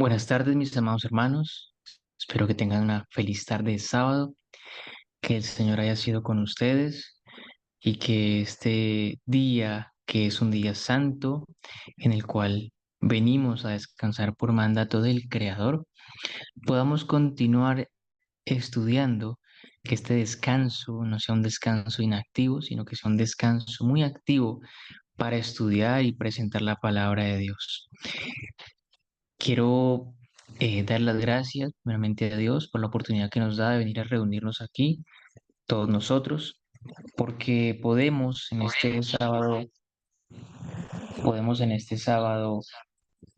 Buenas tardes, mis amados hermanos. Espero que tengan una feliz tarde de sábado, que el Señor haya sido con ustedes y que este día, que es un día santo, en el cual venimos a descansar por mandato del Creador, podamos continuar estudiando, que este descanso no sea un descanso inactivo, sino que sea un descanso muy activo para estudiar y presentar la palabra de Dios. Quiero dar las gracias primeramente a Dios por la oportunidad que nos da de venir a reunirnos aquí, todos nosotros, porque podemos en este sábado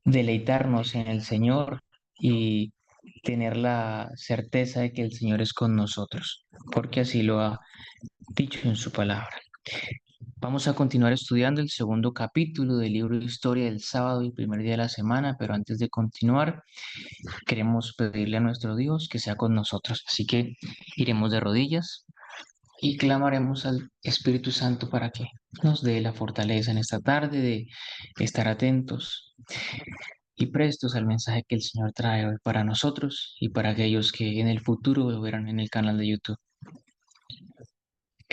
deleitarnos en el Señor y tener la certeza de que el Señor es con nosotros, porque así lo ha dicho en su palabra. Vamos a continuar estudiando el segundo capítulo del libro de Historia del sábado y primer día de la semana, pero antes de continuar, queremos pedirle a nuestro Dios que sea con nosotros. Así que iremos de rodillas y clamaremos al Espíritu Santo para que nos dé la fortaleza en esta tarde de estar atentos y prestos al mensaje que el Señor trae hoy para nosotros y para aquellos que en el futuro lo verán en el canal de YouTube.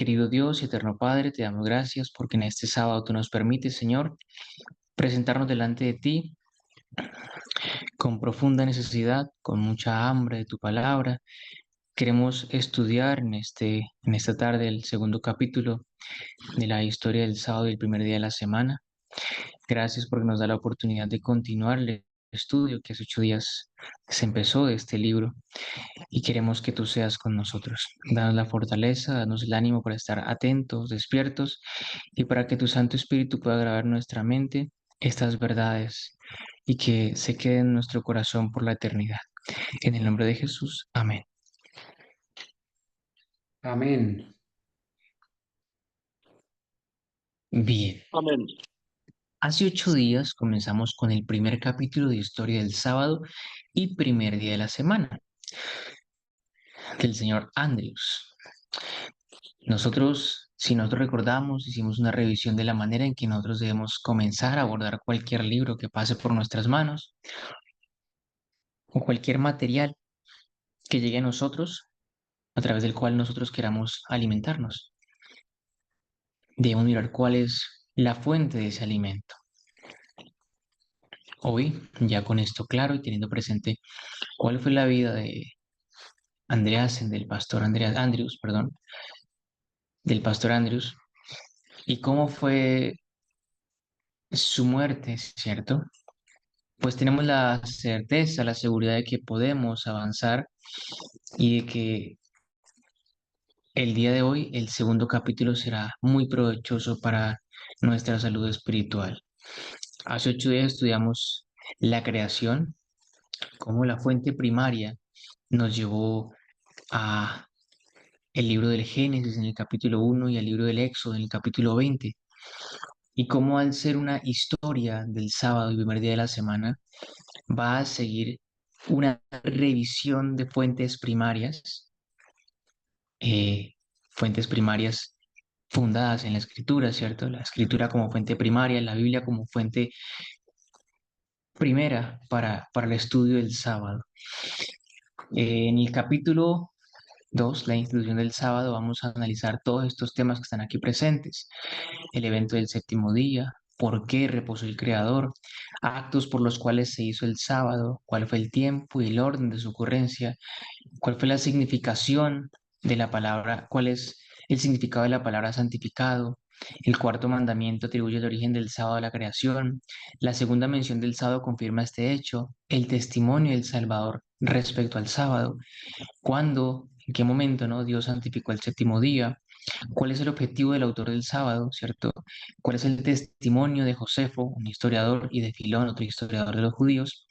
Querido Dios y eterno Padre, te damos gracias porque en este sábado tú nos permites, Señor, presentarnos delante de ti con profunda necesidad, con mucha hambre de tu palabra. Queremos estudiar en esta tarde el segundo capítulo de la historia del sábado y el primer día de la semana. Gracias porque nos da la oportunidad de continuar el estudio que hace 8 días se empezó de este libro y queremos que tú seas con nosotros. Danos la fortaleza, danos el ánimo para estar atentos, despiertos y para que tu Santo Espíritu pueda grabar en nuestra mente estas verdades y que se queden en nuestro corazón por la eternidad. En el nombre de Jesús, amén. Amén. Bien. Amén. Hace 8 días comenzamos con el primer capítulo de Historia del sábado y primer día de la semana del señor Andrews. Si nosotros recordamos, hicimos una revisión de la manera en que nosotros debemos comenzar a abordar cualquier libro que pase por nuestras manos o cualquier material que llegue a nosotros a través del cual nosotros queramos alimentarnos. Debemos mirar cuál es la fuente de ese alimento. Hoy, ya con esto claro y teniendo presente cuál fue la vida de del pastor Andrews, perdón, del pastor Andrews, y cómo fue su muerte, ¿cierto? Pues tenemos la certeza, la seguridad de que podemos avanzar y de que el día de hoy el segundo capítulo será muy provechoso para nuestra salud espiritual. Hace 8 días estudiamos la creación, cómo la fuente primaria nos llevó a el libro del Génesis en el capítulo 1 y al libro del Éxodo en el capítulo 20. Y cómo al ser una historia del sábado y primer día de la semana, va a seguir una revisión de eh, fuentes primarias fundadas en la escritura, ¿cierto? La escritura como fuente primaria, la Biblia como fuente primera para el estudio del sábado. En el capítulo 2, la institución del sábado, vamos a analizar todos estos temas que están aquí presentes. El evento del séptimo día, por qué reposó el Creador, actos por los cuales se hizo el sábado, cuál fue el tiempo y el orden de su ocurrencia, cuál fue la significación de la palabra, cuál es el significado de la palabra santificado. El cuarto mandamiento atribuye el origen del sábado a la creación. La segunda mención del sábado confirma este hecho. El testimonio del Salvador respecto al sábado. ¿Cuándo, en qué momento, no, Dios santificó el séptimo día? ¿Cuál es el objetivo del autor del sábado, cierto? ¿Cuál es el testimonio de Josefo, un historiador, y de Filón, otro historiador de los judíos?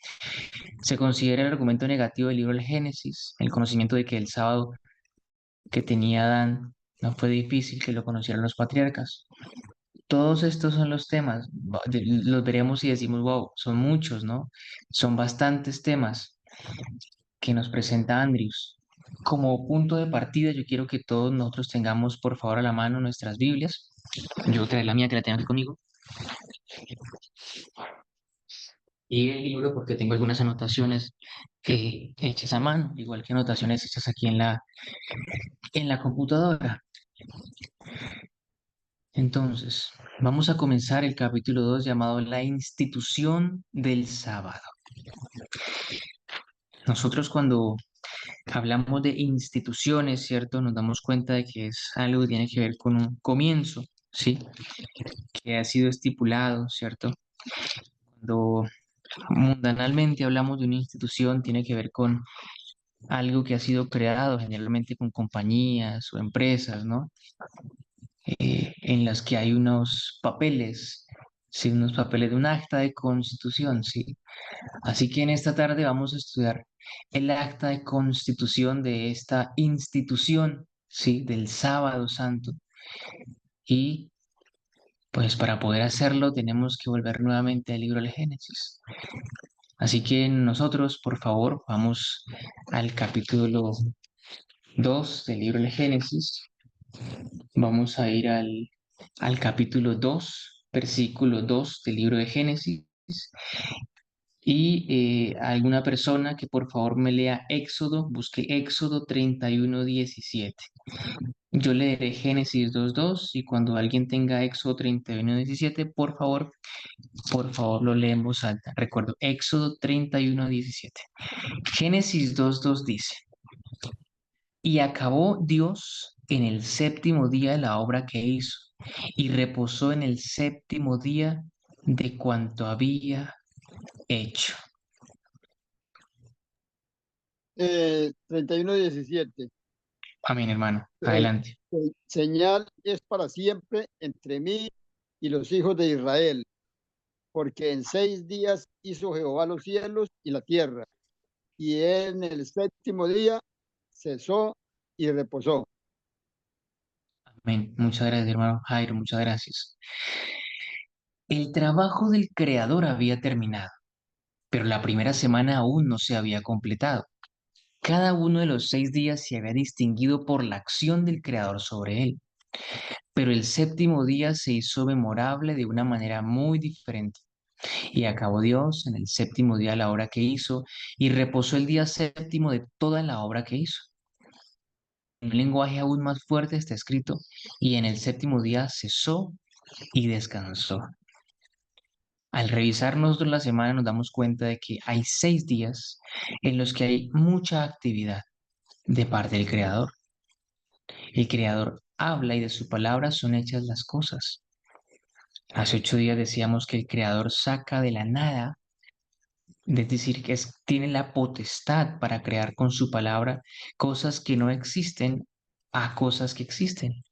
Se considera el argumento negativo del libro del Génesis, el conocimiento de que el sábado que tenía Adán no fue difícil que lo conocieran los patriarcas. Todos estos son los temas, los veremos y decimos, wow, son muchos, ¿no? Son bastantes temas que nos presenta Andrews. Como punto de partida, yo quiero que todos nosotros tengamos, por favor, a la mano nuestras Biblias. Yo traeré la mía, que la tengo aquí conmigo. Y el libro porque tengo algunas anotaciones hechas a mano, igual que anotaciones hechas aquí en la computadora. Entonces, vamos a comenzar el capítulo 2 llamado La institución del sábado. Nosotros cuando hablamos de instituciones, ¿cierto? Nos damos cuenta de que es algo que tiene que ver con un comienzo, ¿sí? Que ha sido estipulado, ¿cierto? Cuando mundanalmente hablamos de una institución, tiene que ver con algo que ha sido creado generalmente con compañías o empresas, ¿no? En las que hay unos papeles, sí, unos papeles de un acta de constitución, sí. Así que en esta tarde vamos a estudiar el acta de constitución de esta institución, sí, del Sábado Santo. Y pues para poder hacerlo tenemos que volver nuevamente al libro del Génesis. Así que nosotros, por favor, vamos al capítulo 2 del libro del Génesis. Vamos a ir al capítulo 2, versículo 2 del libro de Génesis. Y alguna persona que por favor me lea Éxodo, busque Éxodo 31:17. Yo leeré Génesis 2:2 y cuando alguien tenga Éxodo 31:17, por favor lo lee en voz alta. Recuerdo, Éxodo 31:17. Génesis 2:2 dice, y acabó Dios en el séptimo día la obra que hizo, y reposó en el séptimo día de cuanto había hecho. 31:17. Amén, hermano. Eh, Adelante. Señal es para siempre entre mí y los hijos de Israel, porque en 6 días hizo Jehová los cielos y la tierra, y en el séptimo día cesó y reposó. Amén. Muchas gracias, hermano Jairo. Muchas gracias. El trabajo del creador había terminado, pero la primera semana aún no se había completado. Cada uno de los 6 días se había distinguido por la acción del creador sobre él, pero el séptimo día se hizo memorable de una manera muy diferente. Y acabó Dios en el séptimo día la obra que hizo y reposó el día séptimo de toda la obra que hizo. En un lenguaje aún más fuerte está escrito, y en el séptimo día cesó y descansó. Al revisar nosotros la semana nos damos cuenta de que hay 6 días en los que hay mucha actividad de parte del Creador. El Creador habla y de su palabra son hechas las cosas. Hace 8 días decíamos que el Creador saca de la nada, es decir, que tiene la potestad para crear con su palabra cosas que no existen a cosas que existen.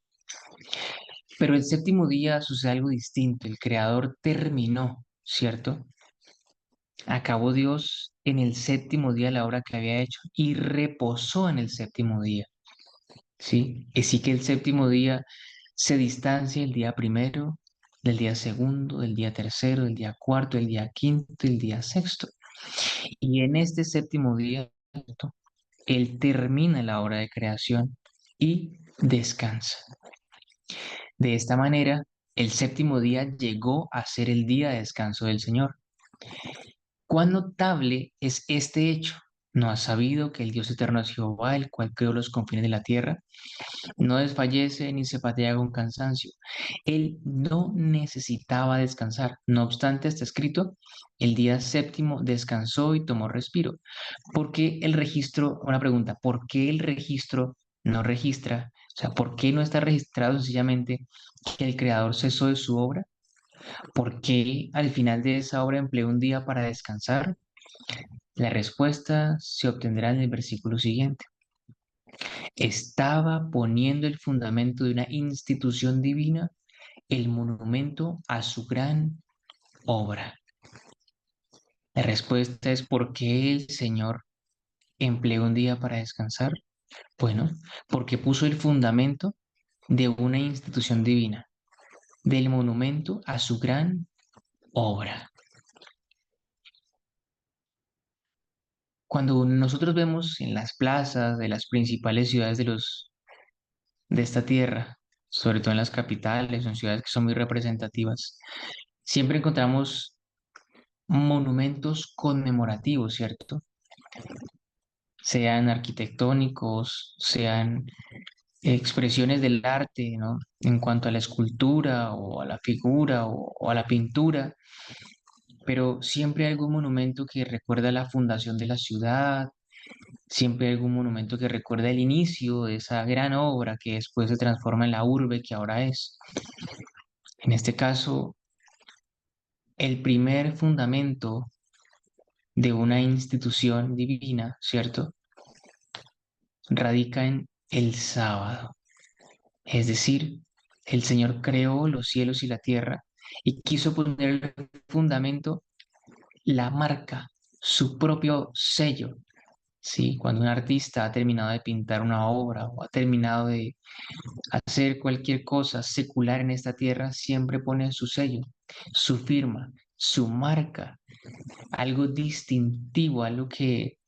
Pero el séptimo día sucede algo distinto. El Creador terminó, ¿cierto? Acabó Dios en el séptimo día la obra que había hecho y reposó en el séptimo día, ¿sí? Así que el séptimo día se distancia el día primero, del día segundo, del día tercero, del día cuarto, del día quinto y el día sexto. Y en este séptimo día, ¿cierto? Él termina la obra de creación y descansa. De esta manera, el séptimo día llegó a ser el día de descanso del Señor. Cuán notable es este hecho. ¿No has sabido que el Dios eterno es Jehová, el cual creó los confines de la tierra? No desfallece ni se patea con cansancio. Él no necesitaba descansar. No obstante, está escrito, el día séptimo descansó y tomó respiro. ¿Por qué el registro, una pregunta, ¿por qué el registro no registra? O sea, ¿por qué no está registrado sencillamente que el creador cesó de su obra? ¿Por qué al final de esa obra empleó un día para descansar? La respuesta se obtendrá en el versículo siguiente. Estaba poniendo el fundamento de una institución divina, el monumento a su gran obra. La respuesta es ¿por qué el Señor empleó un día para descansar? Bueno, porque puso el fundamento de una institución divina, del monumento a su gran obra. Cuando nosotros vemos en las plazas de las principales ciudades de esta tierra, sobre todo en las capitales o en ciudades que son muy representativas, siempre encontramos monumentos conmemorativos, ¿cierto? Sean arquitectónicos, sean expresiones del arte, ¿no? En cuanto a la escultura o a la figura o a la pintura, pero siempre hay algún monumento que recuerda la fundación de la ciudad, siempre hay algún monumento que recuerda el inicio de esa gran obra que después se transforma en la urbe que ahora es. En este caso, el primer fundamento de una institución divina, ¿cierto? Radica en el sábado. Es decir, el Señor creó los cielos y la tierra y quiso poner el fundamento, la marca, su propio sello. ¿Sí? Cuando un artista ha terminado de pintar una obra o ha terminado de hacer cualquier cosa secular en esta tierra, siempre pone su sello, su firma, su marca, algo distintivo, algo que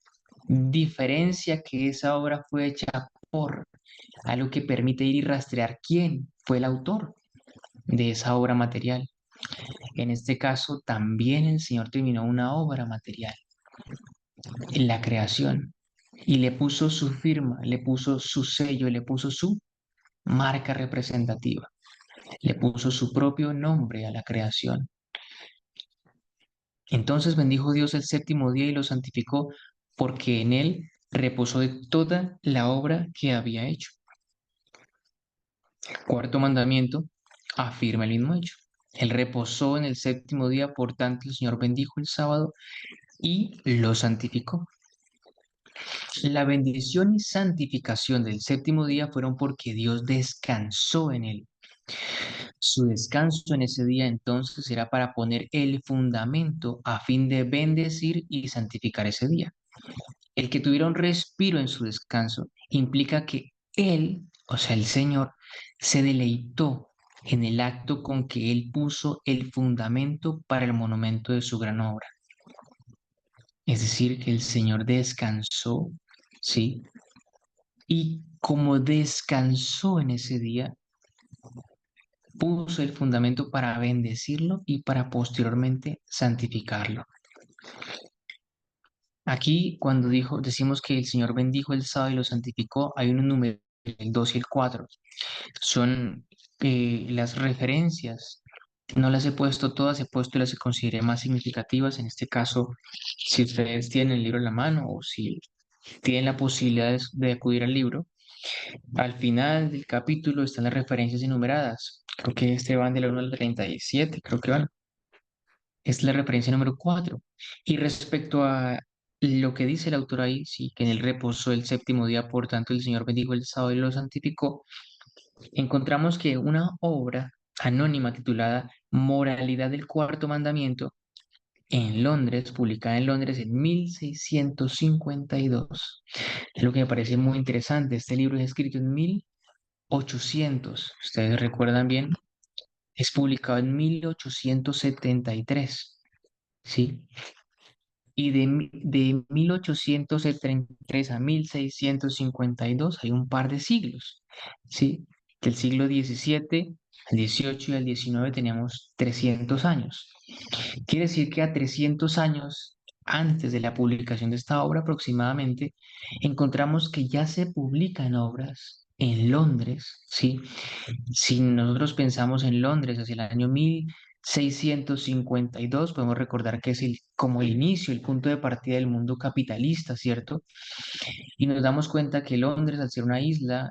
diferencia que esa obra fue hecha por, algo que permite ir y rastrear quién fue el autor de esa obra material. En este caso, también el Señor terminó una obra material en la creación y le puso su firma, le puso su sello, le puso su marca representativa, le puso su propio nombre a la creación. Entonces bendijo Dios el séptimo día y lo santificó porque en él reposó de toda la obra que había hecho. Cuarto mandamiento afirma el mismo hecho. Él reposó en el séptimo día, por tanto el Señor bendijo el sábado y lo santificó. La bendición y santificación del séptimo día fueron porque Dios descansó en él. Su descanso en ese día entonces era para poner el fundamento a fin de bendecir y santificar ese día. El que tuviera un respiro en su descanso implica que Él, o sea, el Señor, se deleitó en el acto con que Él puso el fundamento para el monumento de su gran obra. Es decir, que el Señor descansó, ¿sí? Y como descansó en ese día, puso el fundamento para bendecirlo y para posteriormente santificarlo. Aquí, cuando decimos que el Señor bendijo el sábado y lo santificó, hay un número, el 2 y el 4. Son las referencias. No las he puesto todas, he puesto las que consideré más significativas. En este caso, si ustedes tienen el libro en la mano o si tienen la posibilidad de acudir al libro, al final del capítulo están las referencias enumeradas. Creo que este van del 1 al 37, creo que van. Es la referencia número 4. Y respecto a lo que dice el autor ahí, sí, que en el reposo el séptimo día, por tanto, el Señor bendijo el sábado y lo santificó, encontramos que una obra anónima titulada Moralidad del Cuarto Mandamiento, en Londres, publicada en Londres en 1652. Es lo que me parece muy interesante. Este libro es escrito en 1800. Ustedes recuerdan bien, es publicado en 1873. ¿Sí? Y de 1873 a 1652 hay un par de siglos, ¿sí? Del siglo XVII al XVIII y al XIX teníamos 300 años. Quiere decir que a 300 años antes de la publicación de esta obra aproximadamente, encontramos que ya se publican obras en Londres, ¿sí? Si nosotros pensamos en Londres hacia el año 1652, podemos recordar que es como el inicio, el punto de partida del mundo capitalista, ¿cierto? Y nos damos cuenta que Londres, al ser una isla,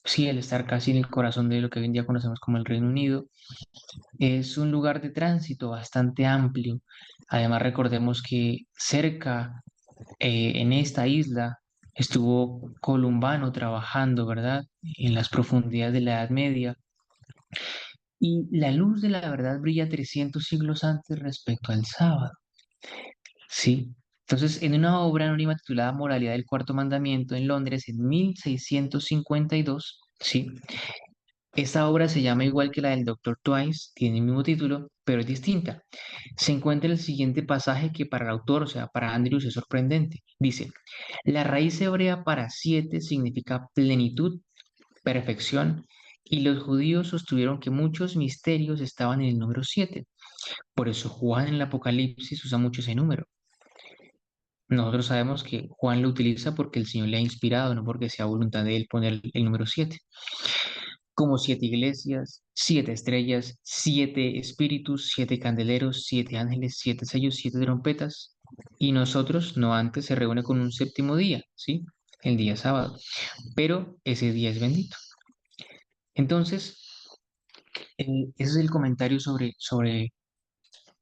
sí, al estar casi en el corazón de lo que hoy en día conocemos como el Reino Unido, es un lugar de tránsito bastante amplio. Además, recordemos que cerca, en esta isla, estuvo Columbano trabajando, ¿verdad? En las profundidades de la Edad Media. Y la luz de la verdad brilla 300 siglos antes respecto al sábado. ¿Sí? Entonces, en una obra anónima titulada Moralidad del Cuarto Mandamiento en Londres en 1652, ¿sí? Esta obra se llama igual que la del Doctor Twice, tiene el mismo título, pero es distinta. Se encuentra el siguiente pasaje que para el autor, o sea, para Andrews, es sorprendente. Dice, la raíz hebrea para siete significa plenitud, perfección Y los judíos sostuvieron que muchos misterios estaban en el número 7. Por eso Juan en el Apocalipsis usa mucho ese número. Nosotros sabemos que Juan lo utiliza porque el Señor le ha inspirado, no porque sea voluntad de él poner el número 7. Como 7 iglesias, 7 estrellas, 7 espíritus, 7 candeleros, 7 ángeles, 7 sellos, 7 trompetas. Y nosotros, no antes, se reúne con un séptimo día, ¿sí? El día sábado. Pero ese día es bendito. Entonces, ese es el comentario sobre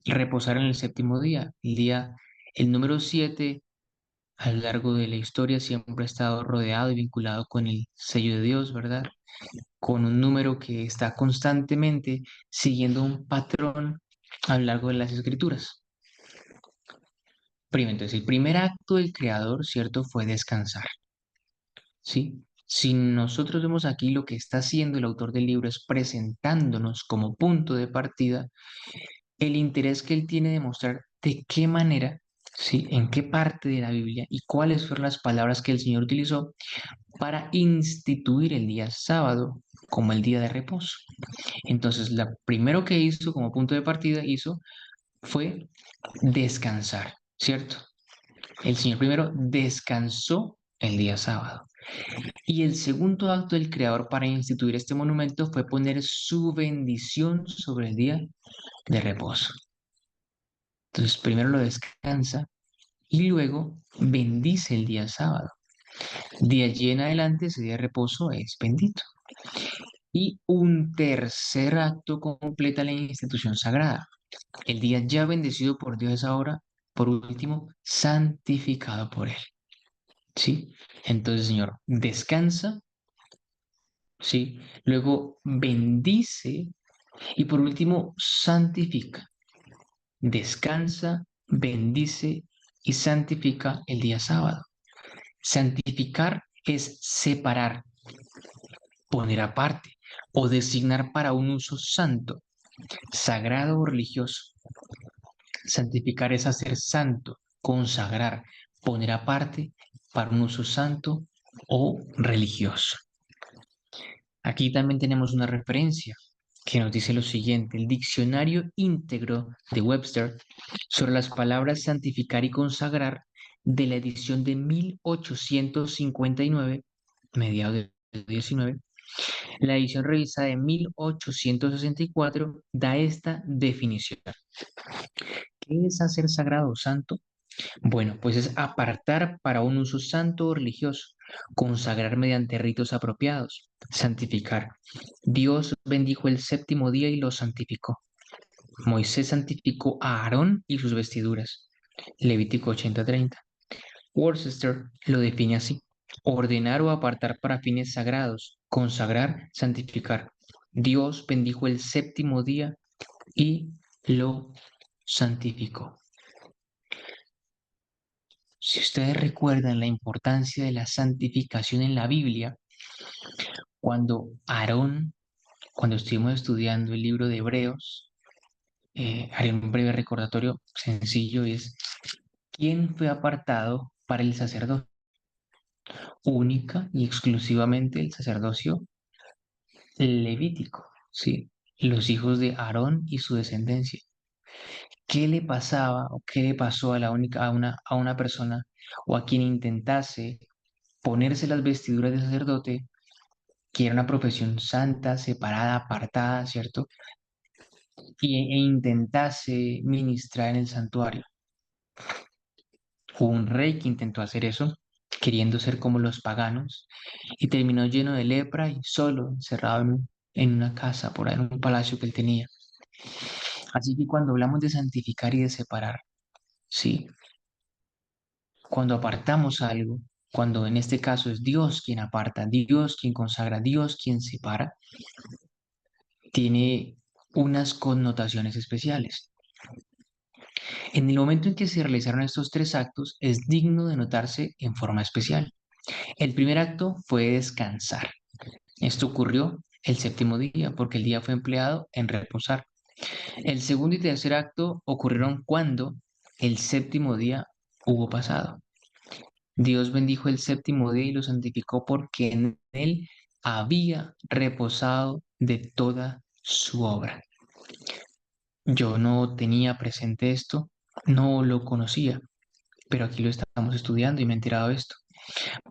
reposar en el séptimo día. El número 7 a lo largo de la historia siempre ha estado rodeado y vinculado con el sello de Dios, ¿verdad? Con un número que está constantemente siguiendo un patrón a lo largo de las escrituras. Primero, entonces, el primer acto del creador, ¿cierto? Fue descansar, ¿sí? Si nosotros vemos aquí lo que está haciendo el autor del libro es presentándonos como punto de partida el interés que él tiene de mostrar de qué manera, ¿sí? En qué parte de la Biblia y cuáles fueron las palabras que el Señor utilizó para instituir el día sábado como el día de reposo. Entonces, lo primero que hizo como punto de partida fue descansar, ¿cierto? El Señor primero descansó el día sábado. Y el segundo acto del Creador para instituir este monumento fue poner su bendición sobre el día de reposo. Entonces, primero lo descansa y luego bendice el día sábado. De allí en adelante, ese día de reposo es bendito. Y un tercer acto completa la institución sagrada. El día ya bendecido por Dios es ahora, por último, santificado por Él. ¿Sí? Entonces, Señor, descansa, ¿sí? Luego bendice y por último, santifica. Descansa, bendice y santifica el día sábado. Santificar es separar, poner aparte o designar para un uso santo, sagrado o religioso. Santificar es hacer santo, consagrar, poner aparte para un uso santo o religioso. Aquí también tenemos una referencia que nos dice lo siguiente: el diccionario íntegro de Webster sobre las palabras santificar y consagrar de la edición de 1859, mediados del 19, la edición revisada de 1864 da esta definición. ¿Qué es hacer sagrado o santo? Bueno, pues es apartar para un uso santo o religioso, consagrar mediante ritos apropiados, santificar. Dios bendijo el séptimo día y lo santificó. Moisés santificó a Aarón y sus vestiduras. Levítico 80:30. Worcester lo define así: ordenar o apartar para fines sagrados, consagrar, santificar. Dios bendijo el séptimo día y lo santificó. Si ustedes recuerdan la importancia de la santificación en la Biblia, cuando Aarón, cuando estuvimos estudiando el libro de Hebreos, haré un breve recordatorio sencillo, es ¿quién fue apartado para el sacerdocio? Única y exclusivamente el sacerdocio levítico, ¿sí? Los hijos de Aarón y su descendencia. ¿Qué le pasaba o qué le pasó a una persona o a quien intentase ponerse las vestiduras de sacerdote, que era una profesión santa, separada, apartada, ¿cierto? E intentase ministrar en el santuario? Hubo un rey que intentó hacer eso, queriendo ser como los paganos, y terminó lleno de lepra y solo, encerrado en una casa, por ahí en un palacio que él tenía. Así que cuando hablamos de santificar y de separar, sí, cuando apartamos algo, cuando en este caso es Dios quien aparta, Dios quien consagra, Dios quien separa, tiene unas connotaciones especiales. En el momento en que se realizaron estos tres actos, es digno de notarse en forma especial. El primer acto fue descansar. Esto ocurrió el séptimo día, porque el día fue empleado en reposar. El segundo y tercer acto ocurrieron cuando el séptimo día hubo pasado. Dios bendijo el séptimo día y lo santificó porque en él había reposado de toda su obra. Yo no tenía presente esto, no lo conocía, pero aquí lo estamos estudiando y me he enterado de esto.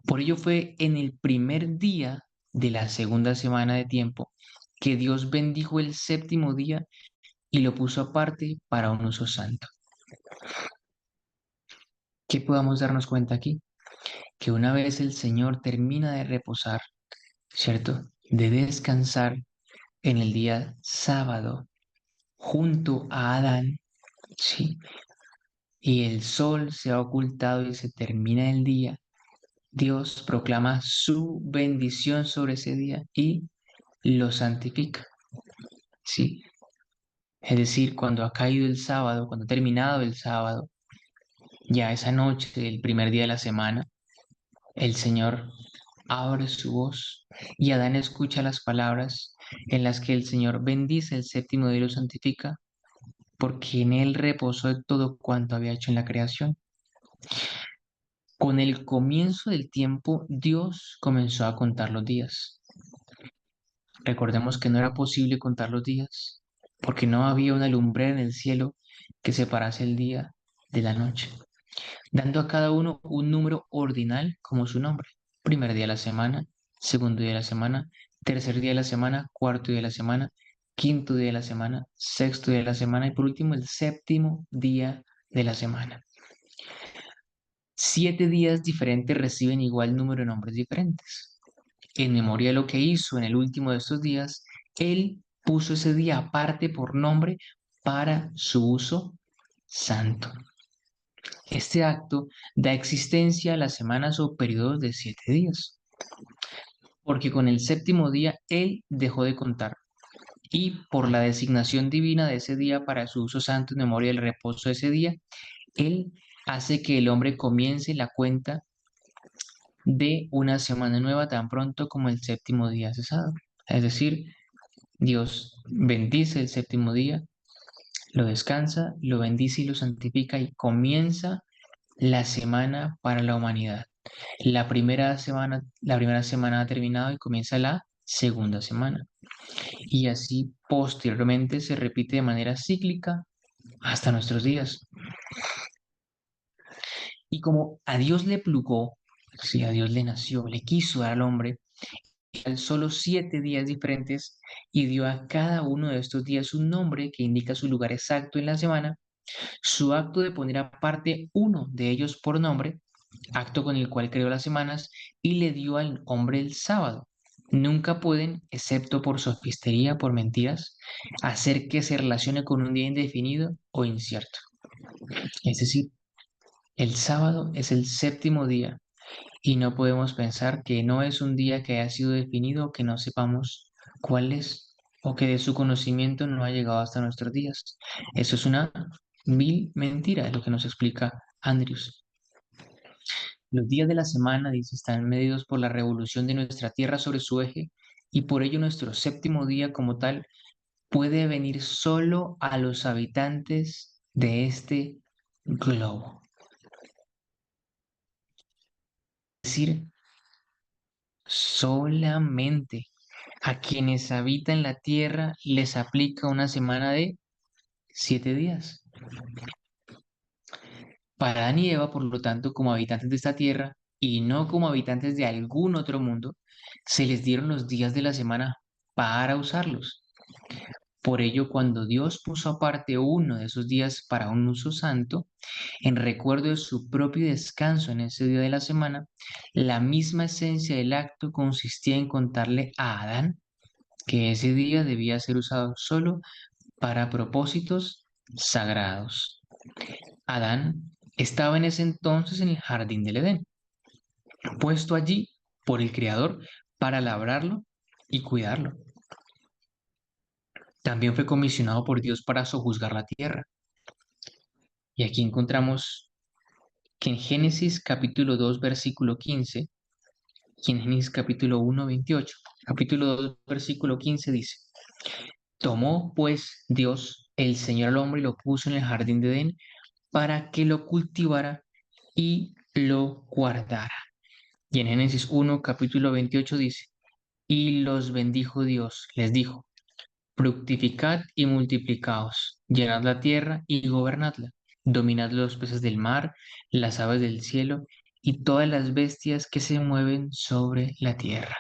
Por ello fue en el primer día de la segunda semana de tiempo que Dios bendijo el séptimo día y lo puso aparte para un uso santo. ¿Qué podamos darnos cuenta aquí? Que una vez el Señor termina de reposar, ¿cierto? De descansar en el día sábado junto a Adán, ¿sí? Y el sol se ha ocultado y se termina el día, Dios proclama su bendición sobre ese día y lo santifica, ¿sí? Es decir, cuando ha caído el sábado, cuando ha terminado el sábado, ya esa noche, el primer día de la semana, el Señor abre su voz y Adán escucha las palabras en las que el Señor bendice el séptimo día y lo santifica, porque en él reposó de todo cuanto había hecho en la creación. Con el comienzo del tiempo, Dios comenzó a contar los días. Recordemos que no era posible contar los días, porque no había una lumbrera en el cielo que separase el día de la noche, dando a cada uno un número ordinal como su nombre. Primer día de la semana, segundo día de la semana, tercer día de la semana, cuarto día de la semana, quinto día de la semana, sexto día de la semana y por último el séptimo día de la semana. 7 días diferentes reciben igual número de nombres diferentes. En memoria de lo que hizo en el último de estos días, Él puso ese día aparte por nombre para su uso santo. Este acto da existencia a las semanas o periodos de 7 días, porque con el séptimo día Él dejó de contar y por la designación divina de ese día para su uso santo en memoria del reposo de ese día, Él hace que el hombre comience la cuenta de una semana nueva tan pronto como el séptimo día cesado. Es decir, Dios bendice el séptimo día, lo descansa, lo bendice y lo santifica y comienza la semana para la humanidad. La primera semana ha terminado y comienza la segunda semana. Y así posteriormente se repite de manera cíclica hasta nuestros días. Y como a Dios le plugó, si a Dios le nació, le quiso dar al hombre, solo 7 días diferentes y dio a cada uno de estos días un nombre que indica su lugar exacto en la semana, su acto de poner aparte uno de ellos por nombre, acto con el cual creó las semanas y le dio al hombre el sábado. Nunca pueden, excepto por sofistería, por mentiras, hacer que se relacione con un día indefinido o incierto. Es decir, el sábado es el séptimo día y no podemos pensar que no es un día que haya sido definido o que no sepamos cuál es o que de su conocimiento no ha llegado hasta nuestros días. Eso es una vil mentira, es lo que nos explica Andrews. Los días de la semana, dice, están medidos por la revolución de nuestra Tierra sobre su eje y por ello nuestro séptimo día como tal puede venir solo a los habitantes de este globo. Es decir, solamente a quienes habitan la tierra les aplica una semana de 7 días. Para Adán y Eva, por lo tanto, como habitantes de esta tierra y no como habitantes de algún otro mundo, se les dieron los días de la semana para usarlos. Por ello, cuando Dios puso aparte uno de esos días para un uso santo, en recuerdo de su propio descanso en ese día de la semana, la misma esencia del acto consistía en contarle a Adán que ese día debía ser usado solo para propósitos sagrados. Adán estaba en ese entonces en el jardín del Edén, puesto allí por el Creador para labrarlo y cuidarlo. También fue comisionado por Dios para sojuzgar la tierra. Y aquí encontramos que en Génesis capítulo 2, versículo 15, y en Génesis capítulo 1, 28, capítulo 2, versículo 15 dice, tomó pues Dios el Señor al hombre y lo puso en el jardín de Edén para que lo cultivara y lo guardara. Y en Génesis 1, capítulo 28 dice, Y los bendijo Dios, les dijo, fructificad y multiplicaos, llenad la tierra y gobernadla, dominad los peces del mar, las aves del cielo y todas las bestias que se mueven sobre la tierra.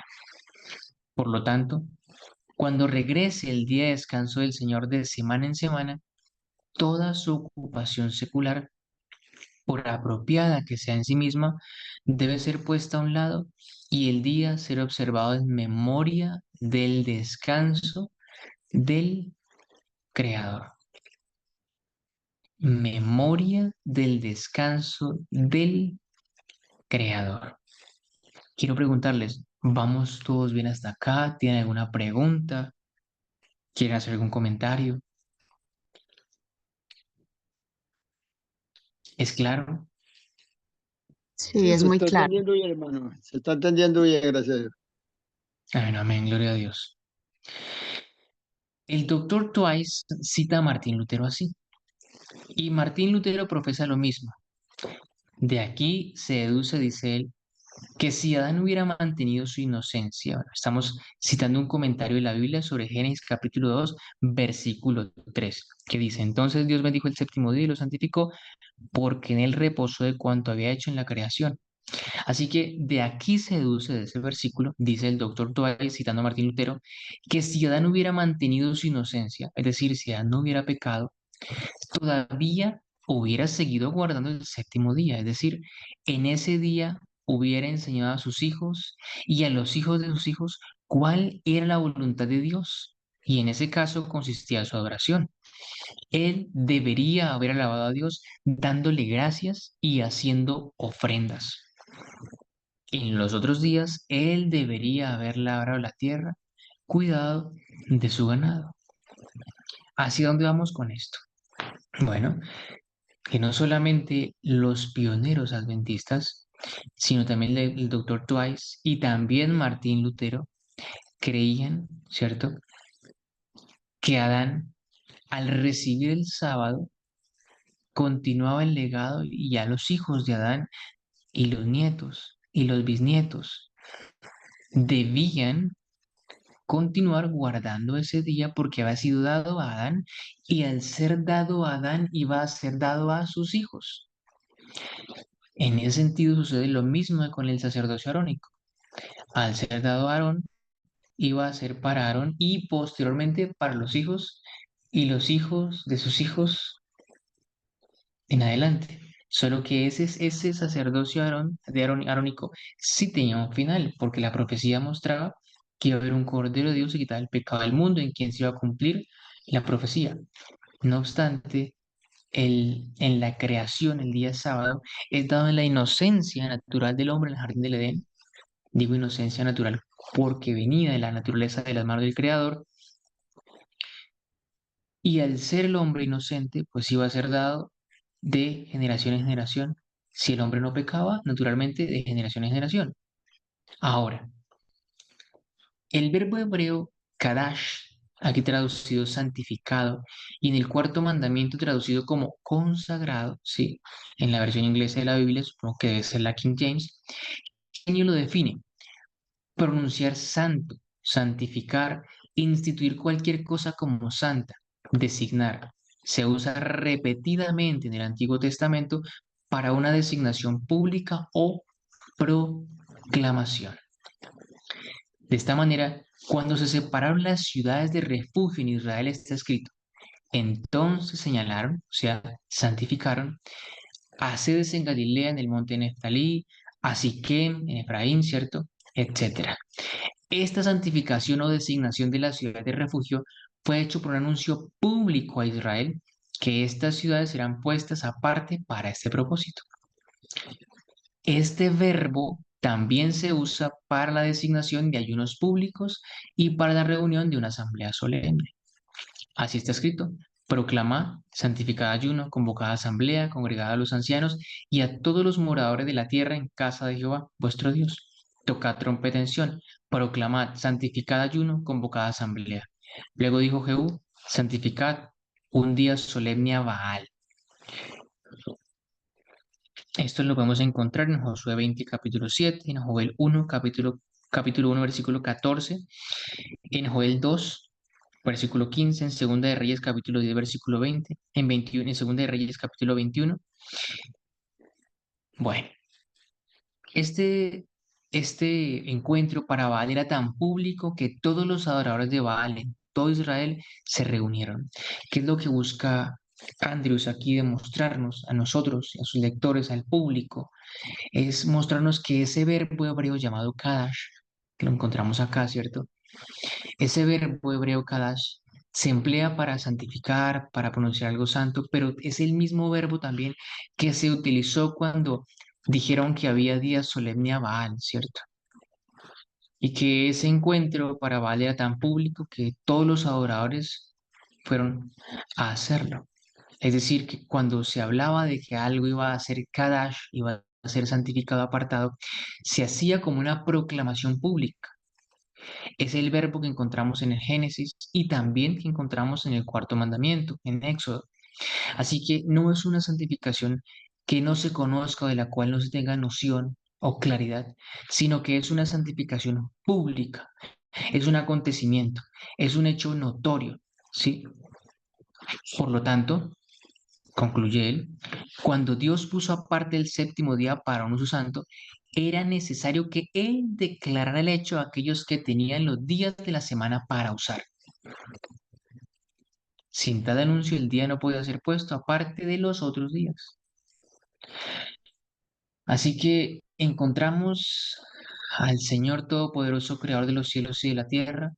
Por lo tanto, cuando regrese el día de descanso del Señor de semana en semana, toda su ocupación secular, por apropiada que sea en sí misma, debe ser puesta a un lado y el día ser observado en memoria del descanso del Creador. Memoria del descanso del Creador. Quiero preguntarles, ¿vamos todos bien hasta acá? ¿Tienen alguna pregunta? ¿Quieren hacer algún comentario? ¿Es claro? Sí, Sí, es se muy está claro. entendiendo bien, hermano. Se está entendiendo bien, gracias a Dios. Amén, amén, gloria a Dios. El doctor Twice cita a Martín Lutero así, y Martín Lutero profesa lo mismo. De aquí se deduce, dice él, que si Adán hubiera mantenido su inocencia, bueno, estamos citando un comentario de la Biblia sobre Génesis capítulo 2, versículo 3, que dice, entonces Dios bendijo el séptimo día y lo santificó porque en él reposó de cuanto había hecho en la creación. Así que de aquí se deduce de ese versículo, dice el doctor Twain, citando a Martín Lutero, que si Adán hubiera mantenido su inocencia, es decir, si Adán no hubiera pecado, todavía hubiera seguido guardando el séptimo día, es decir, en ese día hubiera enseñado a sus hijos y a los hijos de sus hijos cuál era la voluntad de Dios. Y en ese caso consistía su adoración. Él debería haber alabado a Dios dándole gracias y haciendo ofrendas. En los otros días, él debería haber labrado la tierra, cuidado de su ganado. ¿Hacia dónde vamos con esto? Bueno, que no solamente los pioneros adventistas, sino también el doctor Twice y también Martín Lutero creían, ¿cierto?, que Adán, al recibir el sábado, continuaba el legado y ya los hijos de Adán y los nietos y los bisnietos debían continuar guardando ese día porque había sido dado a Adán y al ser dado a Adán iba a ser dado a sus hijos. En ese sentido sucede lo mismo con el sacerdocio arónico. Al ser dado a Aarón, iba a ser para Aarón y posteriormente para los hijos y los hijos de sus hijos en adelante. Solo que ese sacerdocio arónico sí tenía un final, porque la profecía mostraba que iba a haber un Cordero de Dios y quitar el pecado del mundo en quien se iba a cumplir la profecía. No obstante, en la creación, el día sábado, es dado en la inocencia natural del hombre en el jardín del Edén. Digo inocencia natural porque venía de la naturaleza de las manos del Creador. Y al ser el hombre inocente, pues iba a ser dado de generación en generación. Si el hombre no pecaba, naturalmente de generación en generación. Ahora, el verbo hebreo kadash, aquí traducido santificado, y en el cuarto mandamiento traducido como consagrado, sí, en la versión inglesa de la Biblia, supongo que debe ser la King James, ¿quién lo define? Pronunciar santo, santificar, instituir cualquier cosa como santa, designar. Se usa repetidamente en el Antiguo Testamento para una designación pública o proclamación. De esta manera, cuando se separaron las ciudades de refugio en Israel, está escrito, entonces señalaron, o sea, santificaron, a sedes en Galilea, en el monte Neftalí, a Siquem, en Efraín, ¿cierto? Etcétera. Esta santificación o designación de la ciudad de refugio fue hecho por un anuncio público a Israel que estas ciudades serán puestas aparte para este propósito. Este verbo también se usa para la designación de ayunos públicos y para la reunión de una asamblea solemne. Así está escrito. Proclamad, santificad ayuno, convocad asamblea, congregad a los ancianos y a todos los moradores de la tierra en casa de Jehová, vuestro Dios. Tocad trompeta en Sión, proclamad, santificad ayuno, convocad asamblea. Luego dijo Jehú, santificad un día solemne a Baal. Esto lo podemos encontrar en Josué 20, capítulo 7, en Joel 1, capítulo capítulo 1, versículo 14, en Joel 2, versículo 15, en Segunda de Reyes, capítulo 10, versículo 20, en 21, en Segunda de Reyes, capítulo 21. Bueno, este, este encuentro para Baal era tan público que todos los adoradores de Baal en todo Israel se reunieron. ¿Qué es lo que busca Andrews aquí demostrarnos a nosotros, a sus lectores, al público? Es mostrarnos que ese verbo hebreo llamado Kadash, que lo encontramos acá, ¿cierto? Ese verbo hebreo Kadash se emplea para santificar, para pronunciar algo santo, pero es el mismo verbo también que se utilizó cuando dijeron que había día solemne a Baal, ¿cierto? Y que ese encuentro para Baal era tan público que todos los adoradores fueron a hacerlo. Es decir, que cuando se hablaba de que algo iba a ser Kadash, iba a ser santificado, apartado, se hacía como una proclamación pública. Es el verbo que encontramos en el Génesis y también que encontramos en el cuarto mandamiento, en Éxodo. Así que no es una santificación que no se conozca o de la cual no se tenga noción o claridad, sino que es una santificación pública, es un acontecimiento, es un hecho notorio, ¿sí? Por lo tanto, concluye él, cuando Dios puso aparte el séptimo día para un uso santo, era necesario que Él declarara el hecho a aquellos que tenían los días de la semana para usar. Sin tal anuncio, el día no podía ser puesto aparte de los otros días. Así que encontramos al Señor Todopoderoso, Creador de los cielos y de la tierra,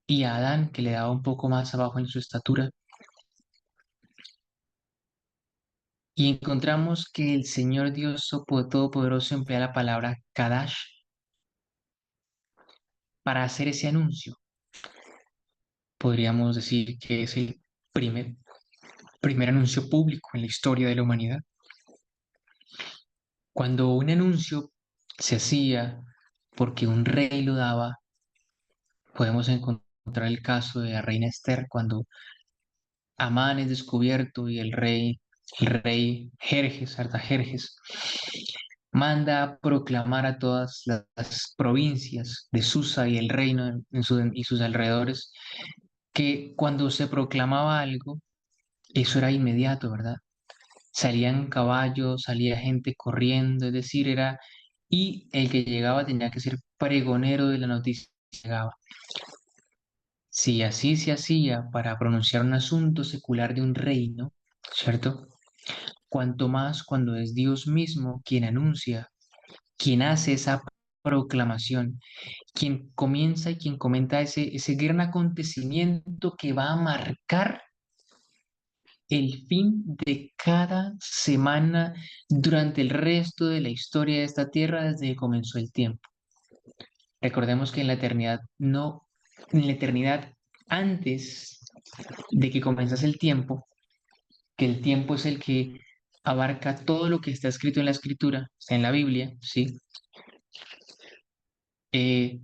y a Adán, que le daba un poco más abajo en su estatura. Y encontramos que el Señor Dios Todopoderoso emplea la palabra Kadash para hacer ese anuncio. Podríamos decir que es el primer anuncio público en la historia de la humanidad. Cuando un anuncio se hacía porque un rey lo daba, podemos encontrar el caso de la reina Esther, cuando Amán es descubierto y el rey Jerjes, Artajerjes, manda a proclamar a todas las provincias de Susa y el reino y sus alrededores que cuando se proclamaba algo, eso era inmediato, ¿verdad? Salían caballos, salía gente corriendo, es decir, y el que llegaba tenía que ser pregonero de la noticia que llegaba. Si así se hacía para pronunciar un asunto secular de un reino, ¿cierto? Cuanto más cuando es Dios mismo quien anuncia, quien hace esa proclamación, quien comienza y quien comenta ese gran acontecimiento que va a marcar el fin de cada semana durante el resto de la historia de esta tierra desde que comenzó el tiempo. Recordemos que en la eternidad no, en la eternidad antes de que comenzase el tiempo, que el tiempo es el que abarca todo lo que está escrito en la escritura, está en la Biblia, ¿sí? Eh,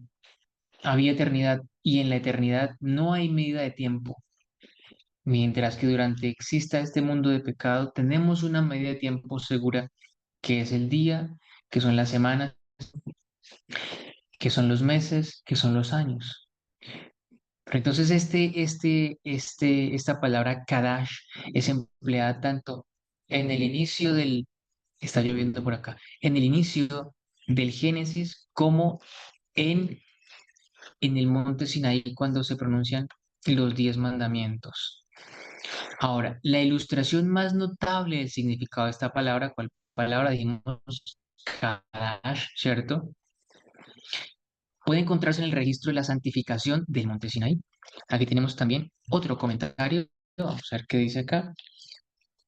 Había eternidad y en la eternidad no hay medida de tiempo. Mientras que durante exista este mundo de pecado, tenemos una medida de tiempo segura, que es el día, que son las semanas, que son los meses, que son los años. Pero entonces esta palabra Kadash es empleada tanto en el inicio está lloviendo por acá, en el inicio del Génesis como en, en el monte Sinaí cuando se pronuncian los 10 mandamientos. Ahora, la ilustración más notable del significado de esta palabra, ¿cuál palabra dijimos? Kadash, ¿cierto? Puede encontrarse en el registro de la santificación del monte Sinaí. Aquí tenemos también otro comentario. Vamos a ver qué dice acá.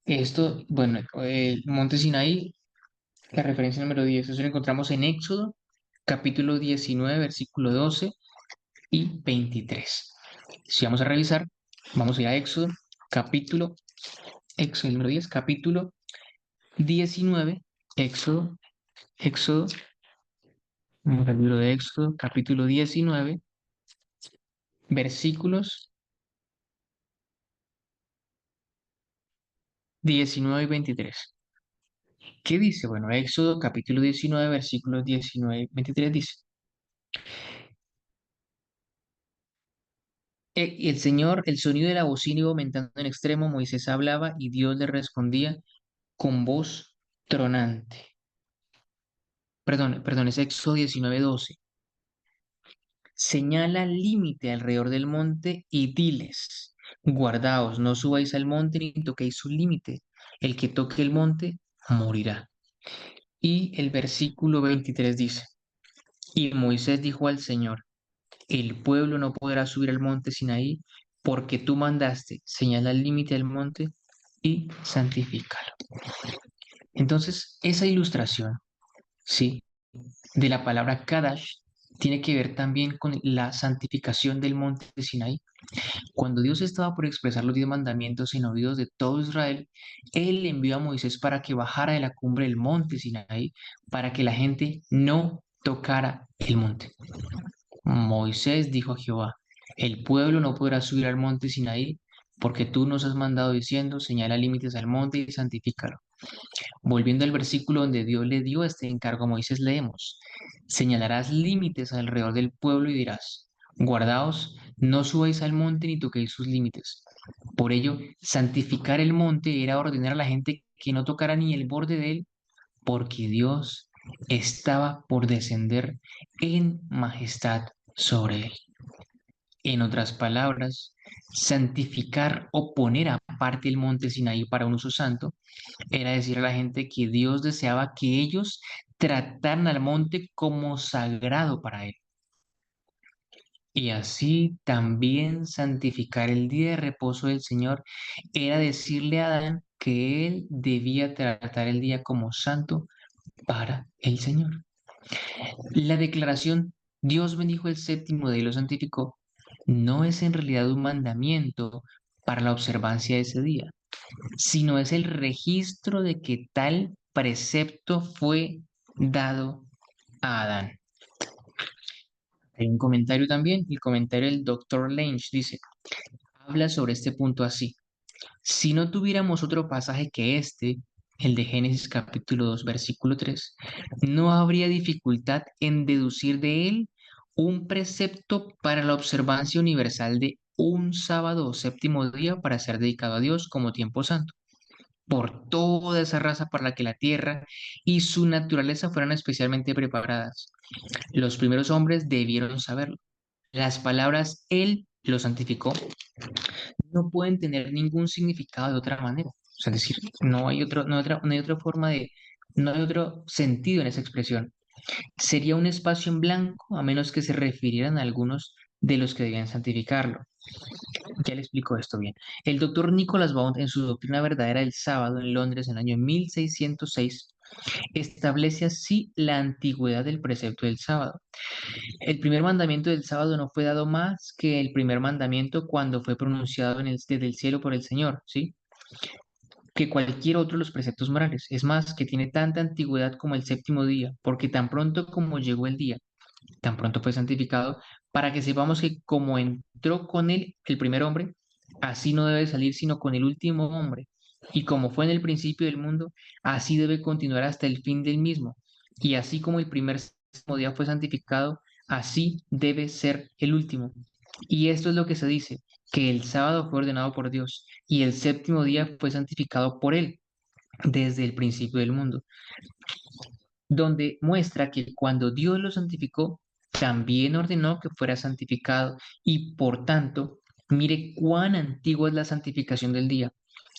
Esto, bueno, el monte Sinaí, la referencia número 10, eso lo encontramos en Éxodo, capítulo 19, versículo 12 y 23. Si vamos a revisar, vamos a ir a Éxodo, Éxodo número 10, capítulo 19, Éxodo, vamos al libro de Éxodo, capítulo 19, versículos 19 y 23. ¿Qué dice? Bueno, Éxodo capítulo 19, versículos 19 y 23 dice, El Señor, el sonido de la bocina iba aumentando en extremo, Moisés hablaba y Dios le respondía con voz tronante. Perdón, es Éxodo 19:12. Señala el límite alrededor del monte y diles, guardaos, no subáis al monte ni toquéis su límite. El que toque el monte morirá. Y el versículo 23 dice, y Moisés dijo al Señor, el pueblo no podrá subir al monte Sinaí porque tú mandaste, señala el límite del monte y santifícalo. Entonces, esa ilustración, ¿sí? De la palabra Kadash tiene que ver también con la santificación del monte de Sinaí. Cuando Dios estaba por expresar los 10 mandamientos en oídos de todo Israel, Él envió a Moisés para que bajara de la cumbre del monte Sinaí para que la gente no tocara el monte. Moisés dijo a Jehová, el pueblo no podrá subir al monte Sinaí porque tú nos has mandado diciendo, señala límites al monte y santifícalo. Volviendo al versículo donde Dios le dio este encargo a Moisés, leemos, señalarás límites alrededor del pueblo y dirás, guardaos, no subáis al monte ni toquéis sus límites. Por ello, santificar el monte era ordenar a la gente que no tocara ni el borde de él, porque Dios estaba por descender en majestad sobre él. En otras palabras, santificar o poner aparte el monte Sinaí para un uso santo era decir a la gente que Dios deseaba que ellos trataran al monte como sagrado para él. Y así también santificar el día de reposo del Señor era decirle a Adán que él debía tratar el día como santo para el Señor. La declaración Dios bendijo el séptimo día y lo santificó no es en realidad un mandamiento para la observancia de ese día, sino es el registro de que tal precepto fue dado a Adán. Hay un comentario también, el comentario del Dr. Lange dice, habla sobre este punto así. Si no tuviéramos otro pasaje que este, el de Génesis capítulo 2, versículo 3, no habría dificultad en deducir de él un precepto para la observancia universal de un sábado o séptimo día para ser dedicado a Dios como tiempo santo por toda esa raza para la que la tierra y su naturaleza fueran especialmente preparadas. Los primeros hombres debieron saberlo. Las palabras Él lo santificó no pueden tener ningún significado de otra manera. O sea, es decir, no hay otra forma de, no hay otro sentido en esa expresión. Sería un espacio en blanco a menos que se refirieran a algunos de los que debían santificarlo. Ya le explico esto bien. El doctor Nicholas Bound, en su Doctrina Verdadera del Sábado en Londres en el año 1606, establece así la antigüedad del precepto del sábado. El primer mandamiento del sábado no fue dado más que el primer mandamiento cuando fue pronunciado desde el cielo por el Señor, ¿sí? Que cualquier otro de los preceptos morales. Es más, que tiene tanta antigüedad como el séptimo día, porque tan pronto como llegó el día, tan pronto fue santificado, para que sepamos que como entró con él el primer hombre, así no debe salir sino con el último hombre. Y como fue en el principio del mundo, así debe continuar hasta el fin del mismo. Y así como el primer día fue santificado, así debe ser el último. Y esto es lo que se dice, que el sábado fue ordenado por Dios y el séptimo día fue santificado por él desde el principio del mundo, donde muestra que cuando Dios lo santificó, también ordenó que fuera santificado y por tanto, mire cuán antigua es la santificación del día,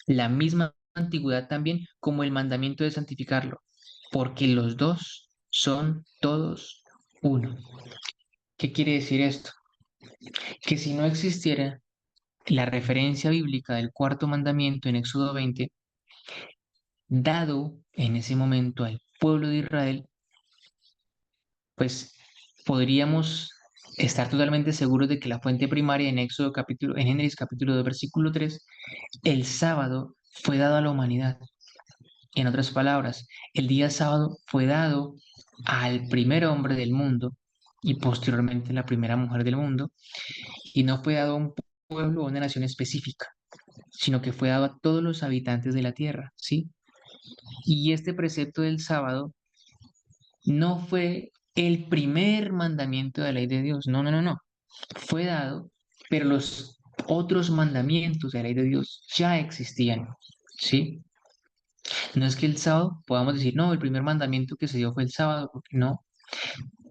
la misma antigüedad también como el mandamiento de santificarlo, porque los dos son todos uno. ¿Qué quiere decir esto? Que si no existiera la referencia bíblica del cuarto mandamiento en Éxodo 20, dado en ese momento al pueblo de Israel, pues podríamos estar totalmente seguros de que la fuente primaria en Génesis capítulo 2, versículo 3, el sábado fue dado a la humanidad. En otras palabras, el día sábado fue dado al primer hombre del mundo y posteriormente la primera mujer del mundo, y no fue dado a un pueblo o una nación específica, sino que fue dado a todos los habitantes de la tierra, ¿sí? Y este precepto del sábado no fue el primer mandamiento de la ley de Dios. No, no, no, no. Fue dado, pero los otros mandamientos de la ley de Dios ya existían. ¿Sí? No es que el sábado podamos decir, no, el primer mandamiento que se dio fue el sábado, porque no.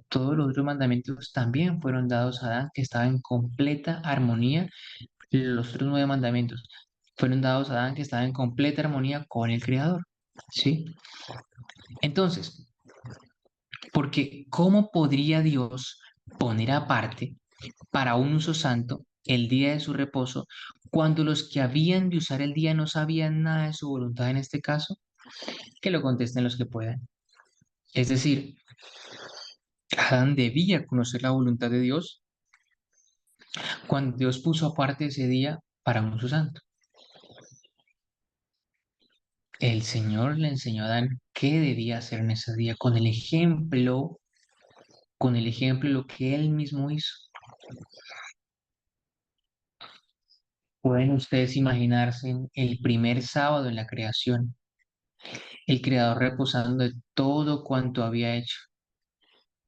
Todos los otros mandamientos también fueron dados a Adán, que estaba en completa armonía. Los otros 9 mandamientos fueron dados a Adán, que estaba en completa armonía con el Creador. ¿Sí? Entonces, porque ¿cómo podría Dios poner aparte para un uso santo el día de su reposo cuando los que habían de usar el día no sabían nada de su voluntad en este caso? Que lo contesten los que puedan. Es decir, Adán debía conocer la voluntad de Dios cuando Dios puso aparte ese día para un uso santo. El Señor le enseñó a Adán qué debía hacer en ese día con el ejemplo de lo que él mismo hizo. Pueden ustedes imaginarse el primer sábado en la creación, el Creador reposando de todo cuanto había hecho,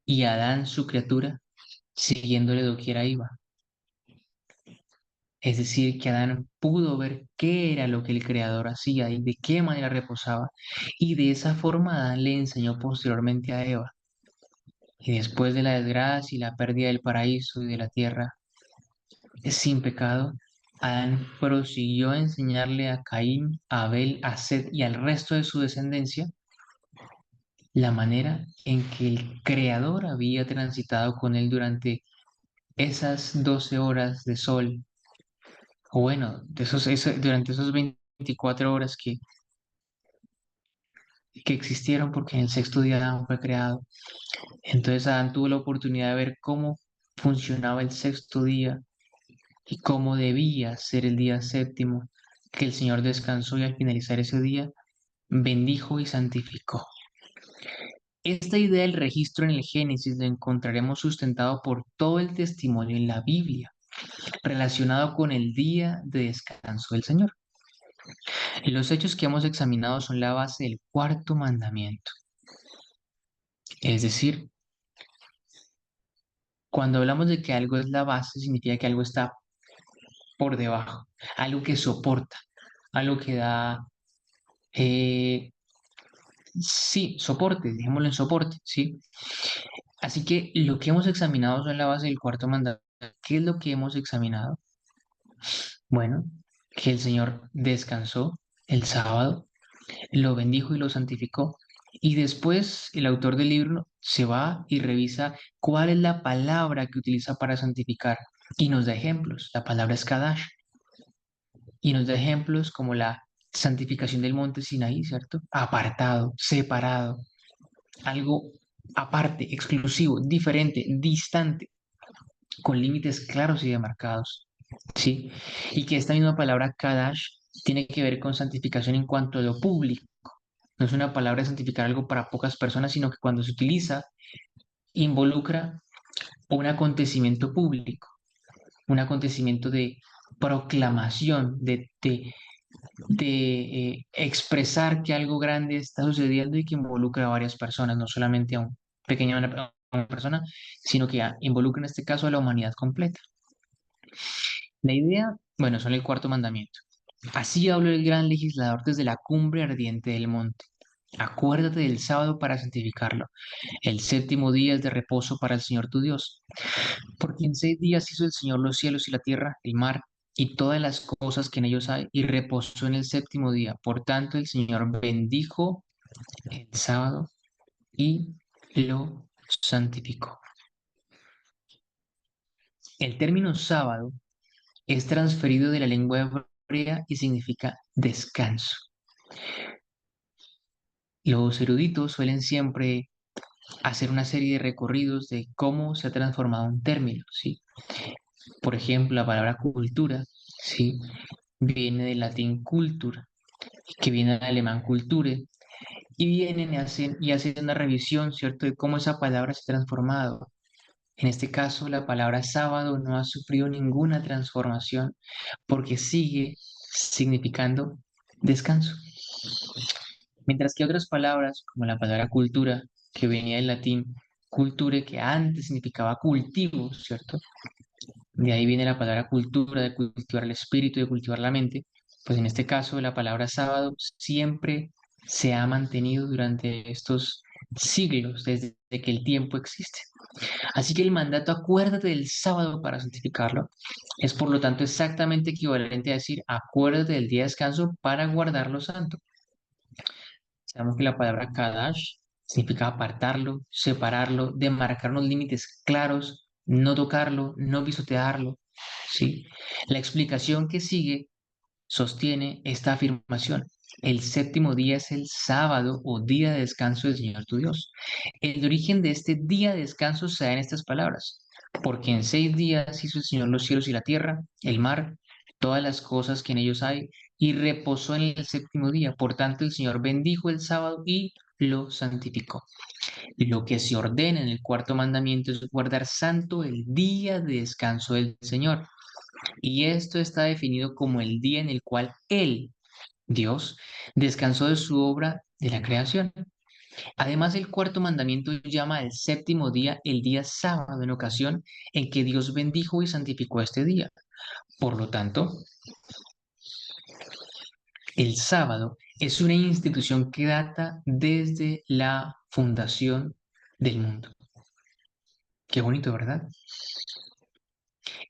y Adán, su criatura, siguiéndole doquiera iba. Es decir, que Adán pudo ver qué era lo que el Creador hacía y de qué manera reposaba, y de esa forma Adán le enseñó posteriormente a Eva. Y después de la desgracia y la pérdida del paraíso y de la tierra, sin pecado, Adán prosiguió a enseñarle a Caín, a Abel, a Set y al resto de su descendencia la manera en que el Creador había transitado con él durante esas 12 horas de sol, o bueno, durante esos 24 horas que existieron porque en el sexto día Adán fue creado. Entonces Adán tuvo la oportunidad de ver cómo funcionaba el sexto día y cómo debía ser el día séptimo, que el Señor descansó y al finalizar ese día bendijo y santificó. Esta idea del registro en el Génesis la encontraremos sustentado por todo el testimonio en la Biblia, relacionado con el día de descanso del Señor. Los hechos que hemos examinado son la base del cuarto mandamiento. Es decir, cuando hablamos de que algo es la base, significa que algo está por debajo, algo que soporta, algo que da, eh, sí, soporte, dejémoslo en soporte, ¿sí? Así que lo que hemos examinado son la base del cuarto mandamiento. ¿Qué es lo que hemos examinado? Bueno, que el Señor descansó el sábado, lo bendijo y lo santificó. Y después el autor del libro se va y revisa cuál es la palabra que utiliza para santificar y nos da ejemplos. La palabra es Kadash y nos da ejemplos como la santificación del monte Sinaí, ¿cierto? Apartado, separado, algo aparte, exclusivo, diferente, distante, con límites claros y demarcados, ¿sí? Y que esta misma palabra Kadash tiene que ver con santificación en cuanto a lo público. No es una palabra de santificar algo para pocas personas, sino que cuando se utiliza, involucra un acontecimiento público, un acontecimiento de proclamación, de expresar que algo grande está sucediendo y que involucra a varias personas, no solamente a un pequeño a una persona, sino que involucra en este caso a la humanidad completa. La idea, bueno, son el cuarto mandamiento. Así habló el gran legislador desde la cumbre ardiente del monte. Acuérdate del sábado para santificarlo. El séptimo día es de reposo para el Señor tu Dios. Porque en 6 días hizo el Señor los cielos y la tierra, el mar y todas las cosas que en ellos hay, y reposó en el séptimo día. Por tanto, el Señor bendijo el sábado y lo santificó. El término sábado es transferido de la lengua hebrea y significa descanso. Los eruditos suelen siempre hacer una serie de recorridos de cómo se ha transformado un término, ¿sí? Por ejemplo, la palabra cultura, ¿sí? Viene del latín cultura, que viene del alemán culture, y vienen y hacen una revisión, ¿cierto?, de cómo esa palabra se ha transformado. En este caso, la palabra sábado no ha sufrido ninguna transformación porque sigue significando descanso. Mientras que otras palabras, como la palabra cultura, que venía del latín, culture, que antes significaba cultivo, ¿cierto? De ahí viene la palabra cultura, de cultivar el espíritu, de cultivar la mente. Pues en este caso, la palabra sábado siempre se ha mantenido durante estos siglos, desde que el tiempo existe. Así que el mandato, acuérdate del sábado para santificarlo, es por lo tanto exactamente equivalente a decir, acuérdate del día de descanso para guardarlo santo. Sabemos que la palabra Kadash significa apartarlo, separarlo, demarcar unos límites claros, no tocarlo, no pisotearlo, ¿sí? La explicación que sigue sostiene esta afirmación. El séptimo día es el sábado o día de descanso del Señor tu Dios. El origen de este día de descanso se da en estas palabras. Porque en 6 días hizo el Señor los cielos y la tierra, el mar, todas las cosas que en ellos hay, y reposó en el séptimo día. Por tanto, el Señor bendijo el sábado y lo santificó. Lo que se ordena en el cuarto mandamiento es guardar santo el día de descanso del Señor. Y esto está definido como el día en el cual Él, Dios, descansó de su obra de la creación. Además, el cuarto mandamiento llama al séptimo día el día sábado, en ocasión en que Dios bendijo y santificó este día. Por lo tanto, el sábado es una institución que data desde la fundación del mundo. Qué bonito, ¿verdad?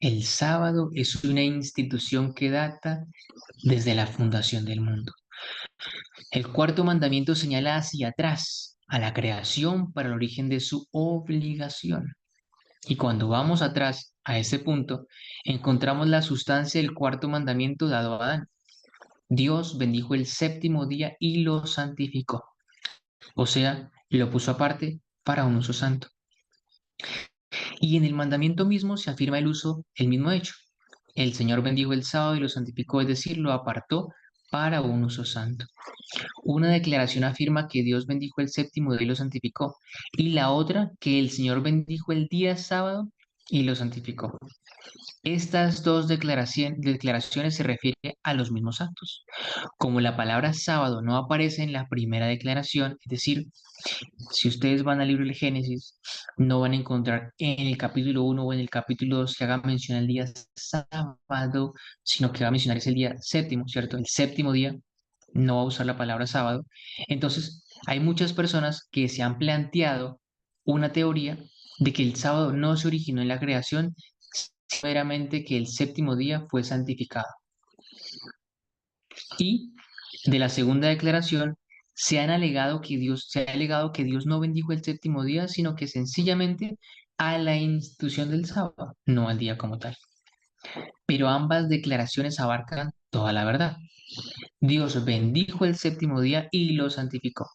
El sábado es una institución que data desde la fundación del mundo. El cuarto mandamiento señala hacia atrás, a la creación para el origen de su obligación. Y cuando vamos atrás a ese punto, encontramos la sustancia del cuarto mandamiento dado a Adán. Dios bendijo el séptimo día y lo santificó. O sea, lo puso aparte para un uso santo. Y en el mandamiento mismo se afirma el mismo hecho. El Señor bendijo el sábado y lo santificó, es decir, lo apartó para un uso santo. Una declaración afirma que Dios bendijo el séptimo día y lo santificó, y la otra que el Señor bendijo el día sábado y lo santificó. Estas dos declaraciones se refieren a los mismos actos. Como la palabra sábado no aparece en la primera declaración, es decir, si ustedes van al libro del Génesis, no van a encontrar en el capítulo 1 o en el capítulo 2 que haga mención al día sábado, sino que va a mencionar es el día séptimo, ¿cierto? El séptimo día no va a usar la palabra sábado. Entonces, hay muchas personas que se han planteado una teoría de que el sábado no se originó en la creación, meramente que el séptimo día fue santificado. Y de la segunda declaración se ha alegado que Dios no bendijo el séptimo día, sino que sencillamente a la institución del sábado, no al día como tal. Pero ambas declaraciones abarcan toda la verdad. Dios bendijo el séptimo día y lo santificó.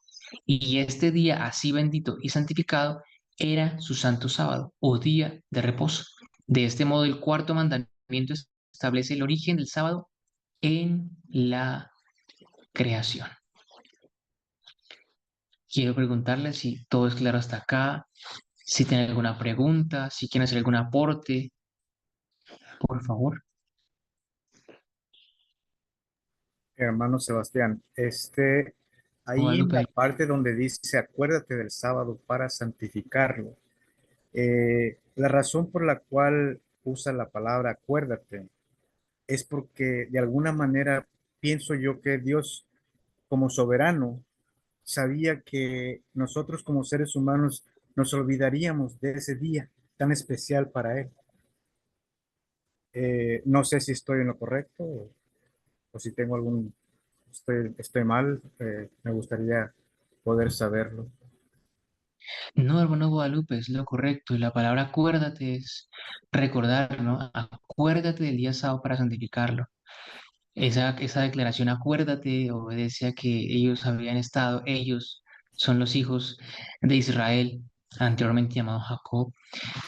Y este día así bendito y santificado era su santo sábado o día de reposo. De este modo, el cuarto mandamiento establece el origen del sábado en la creación. Quiero preguntarle si todo es claro hasta acá, si tiene alguna pregunta, si quiere hacer algún aporte, por favor. Hermano Sebastián, ahí en la Guadalupe. parte donde dice, acuérdate del sábado para santificarlo, la razón por la cual usa la palabra acuérdate es porque de alguna manera pienso yo que Dios, como soberano, sabía que nosotros como seres humanos nos olvidaríamos de ese día tan especial para Él. No sé si estoy en lo correcto o si tengo estoy mal, me gustaría poder saberlo. No, hermano Guadalupe, es lo correcto. Y la palabra acuérdate es recordar, ¿no? Acuérdate del día sábado para santificarlo. Esa declaración, acuérdate, obedece a que ellos son los hijos de Israel, anteriormente llamado Jacob,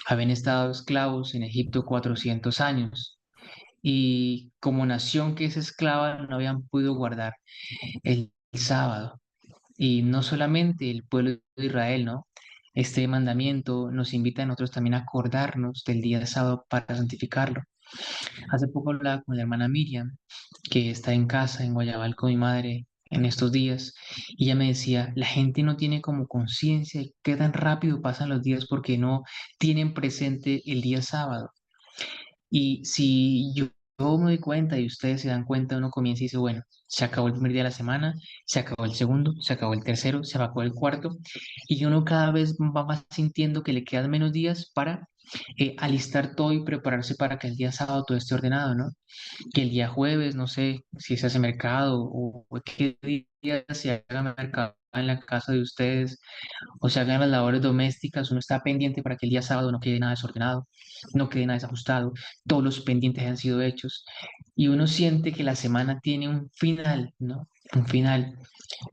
habían estado esclavos en Egipto 400 años. Y como nación que es esclava, no habían podido guardar el sábado. Y no solamente el pueblo de Israel, ¿no? Este mandamiento nos invita a nosotros también a acordarnos del día de sábado para santificarlo. Hace poco hablaba con la hermana Miriam, que está en casa, en Guayabal, con mi madre, en estos días y ella me decía, la gente no tiene como conciencia de qué tan rápido pasan los días porque no tienen presente el día sábado. Y si yo me doy cuenta y ustedes se dan cuenta, uno comienza y dice, bueno, se acabó el primer día de la semana, se acabó el segundo, se acabó el tercero, se acabó el cuarto, y uno cada vez va más sintiendo que le quedan menos días para alistar todo y prepararse para que el día sábado todo esté ordenado, ¿no? Que el día jueves, no sé si se hace mercado o qué día se haga mercado en la casa de ustedes o se hagan las labores domésticas, uno está pendiente para que el día sábado no quede nada desordenado, no quede nada desajustado, todos los pendientes han sido hechos y uno siente que la semana tiene un final, ¿no? Un final.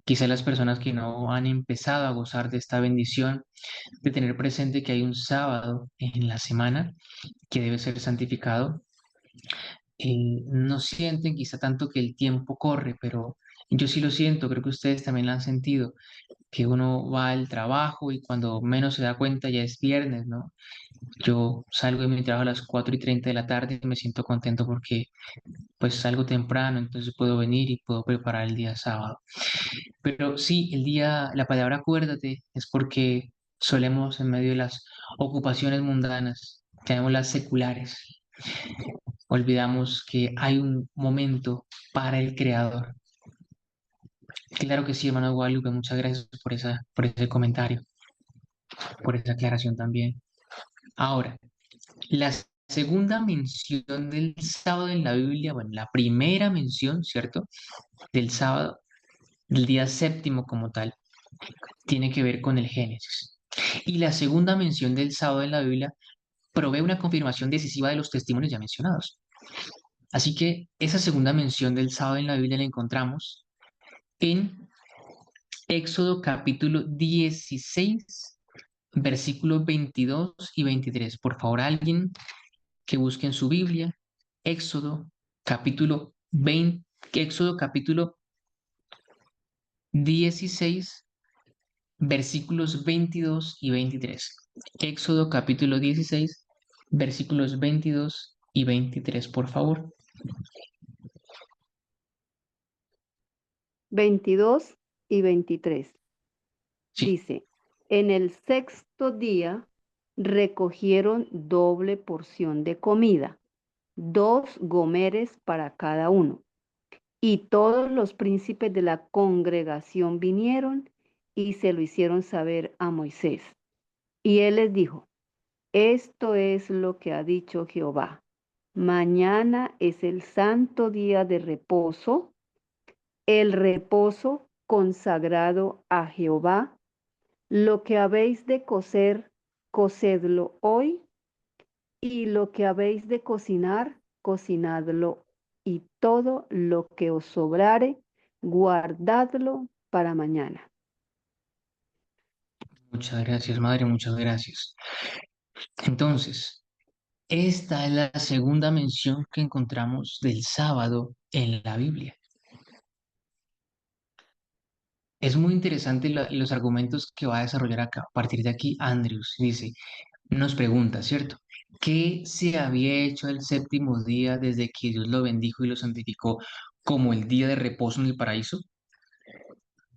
Quizá las personas que no han empezado a gozar de esta bendición, de tener presente que hay un sábado en la semana que debe ser santificado, no sienten quizá tanto que el tiempo corre, pero yo sí lo siento, creo que ustedes también lo han sentido, que uno va al trabajo y cuando menos se da cuenta ya es viernes, ¿no? Yo salgo de mi trabajo a las 4:30 de la tarde y me siento contento porque pues salgo temprano, entonces puedo venir y puedo preparar el día sábado. Pero sí, la palabra acuérdate es porque solemos en medio de las ocupaciones mundanas, tenemos las seculares, olvidamos que hay un momento para el Creador. Claro que sí, hermano Guadalupe, muchas gracias por ese comentario, por esa aclaración también. Ahora, la segunda mención del sábado en la Biblia, bueno, la primera mención, ¿cierto? Del sábado, del día séptimo como tal, tiene que ver con el Génesis. Y la segunda mención del sábado en la Biblia provee una confirmación decisiva de los testimonios ya mencionados. Así que esa segunda mención del sábado en la Biblia la encontramos en Éxodo capítulo 16, versículos 22 y 23. Por favor, alguien que busque en su Biblia, Éxodo capítulo 20, Éxodo capítulo 16, versículos 22 y 23. Éxodo capítulo 16, versículos 22 y 23, por favor. 22 y 23. Sí, Dice, en el sexto día recogieron doble porción de comida, 2 gomeres para cada uno. Y todos los príncipes de la congregación vinieron y se lo hicieron saber a Moisés. Y él les dijo, esto es lo que ha dicho Jehová. Mañana es el santo día de reposo, el reposo consagrado a Jehová. Lo que habéis de cocer, cocedlo hoy, y lo que habéis de cocinar, cocinadlo, y todo lo que os sobrare, guardadlo para mañana. muchas gracias, madre, muchas gracias. Entonces, esta es la segunda mención que encontramos del sábado en la Biblia. Es muy interesante los argumentos que va a desarrollar acá. A partir de aquí, Andrews dice, nos pregunta, ¿cierto? ¿Qué se había hecho el séptimo día desde que Dios lo bendijo y lo santificó como el día de reposo en el paraíso?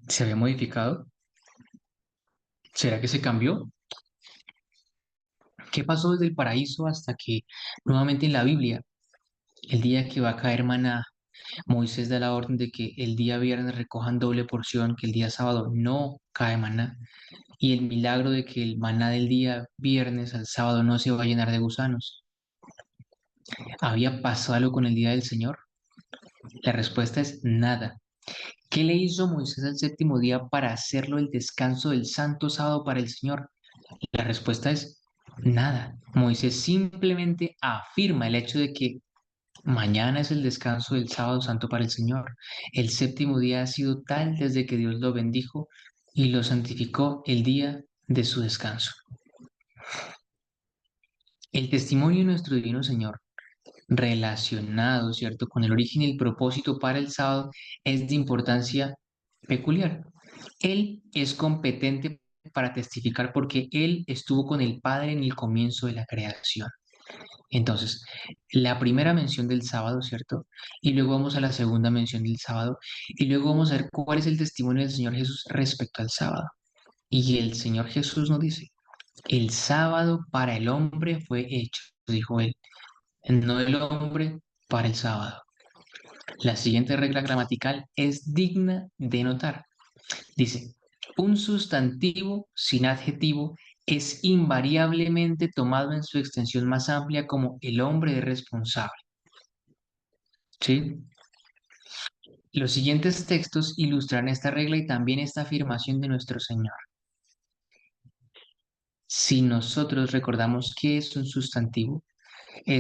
¿Se había modificado? ¿Será que se cambió? ¿Qué pasó desde el paraíso hasta que nuevamente en la Biblia, el día que va a caer maná, Moisés da la orden de que el día viernes recojan doble porción, que el día sábado no cae maná, y el milagro de que el maná del día viernes al sábado no se va a llenar de gusanos? ¿Había pasado algo con el día del Señor? La respuesta es nada. ¿Qué le hizo Moisés al séptimo día para hacerlo el descanso del santo sábado para el Señor? La respuesta es nada. Moisés simplemente afirma el hecho de que mañana es el descanso del sábado santo para el Señor. El séptimo día ha sido tal desde que Dios lo bendijo y lo santificó el día de su descanso. El testimonio de nuestro divino Señor relacionado, ¿cierto?, con el origen y el propósito para el sábado es de importancia peculiar. Él es competente para testificar porque Él estuvo con el Padre en el comienzo de la creación. Entonces, la primera mención del sábado, ¿cierto? Y luego vamos a la segunda mención del sábado. Y luego vamos a ver cuál es el testimonio del Señor Jesús respecto al sábado. Y el Señor Jesús nos dice, el sábado para el hombre fue hecho, dijo él, no el hombre para el sábado. La siguiente regla gramatical es digna de notar. Dice, un sustantivo sin adjetivo es invariablemente tomado en su extensión más amplia como el hombre es responsable. ¿Sí? Los siguientes textos ilustran esta regla y también esta afirmación de nuestro Señor. Si nosotros recordamos qué es un sustantivo,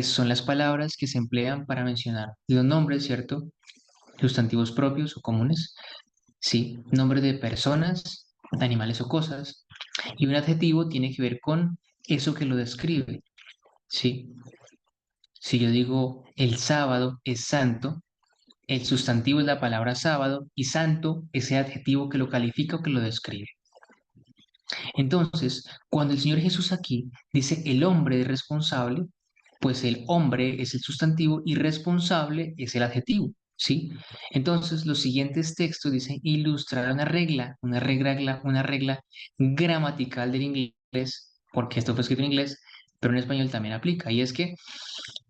son las palabras que se emplean para mencionar los nombres, ¿cierto? Sustantivos propios o comunes, ¿sí? Nombres de personas, animales o cosas. Y un adjetivo tiene que ver con eso que lo describe, ¿sí? Si yo digo el sábado es santo, el sustantivo es la palabra sábado y santo es el adjetivo que lo califica o que lo describe. Entonces, cuando el Señor Jesús aquí dice el hombre es responsable, pues el hombre es el sustantivo y responsable es el adjetivo, ¿sí? Entonces, los siguientes textos dicen ilustrar una regla gramatical del inglés, porque esto fue escrito en inglés, pero en español también aplica, y es que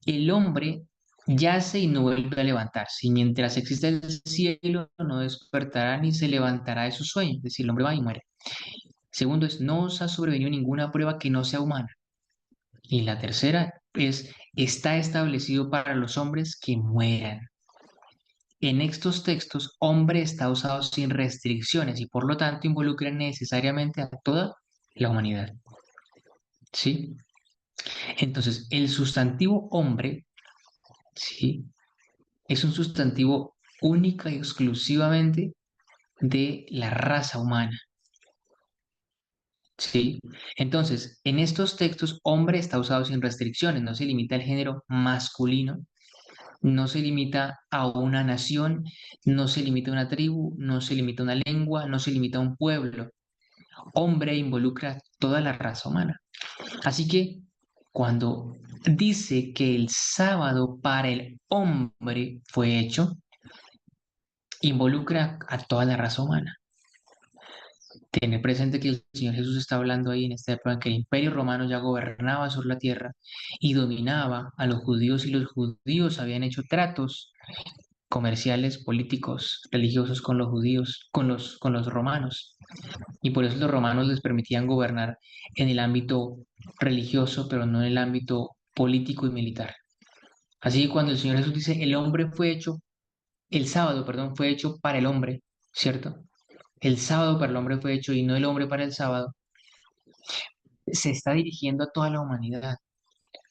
el hombre yace y no vuelve a levantarse, y mientras exista el cielo, no despertará ni se levantará de su sueño, es decir, el hombre va y muere. Segundo es, no os ha sobrevenido ninguna prueba que no sea humana. Y la tercera es, está establecido para los hombres que mueran. En estos textos, hombre está usado sin restricciones y por lo tanto involucra necesariamente a toda la humanidad. ¿Sí? Entonces, el sustantivo hombre, ¿sí? Es un sustantivo única y exclusivamente de la raza humana. ¿Sí? Entonces, en estos textos, hombre está usado sin restricciones, no se limita al género masculino, no se limita a una nación, no se limita a una tribu, no se limita a una lengua, no se limita a un pueblo. Hombre involucra toda la raza humana. Así que cuando dice que el sábado para el hombre fue hecho, involucra a toda la raza humana. Tener presente que el Señor Jesús está hablando ahí en esta época en que el Imperio Romano ya gobernaba sobre la tierra y dominaba a los judíos y los judíos habían hecho tratos comerciales, políticos, religiosos con los judíos, con los romanos. Y por eso los romanos les permitían gobernar en el ámbito religioso, pero no en el ámbito político y militar. Así que cuando el Señor Jesús dice, el sábado, perdón, fue hecho para el hombre, ¿cierto? El sábado para el hombre fue hecho y no el hombre para el sábado, se está dirigiendo a toda la humanidad,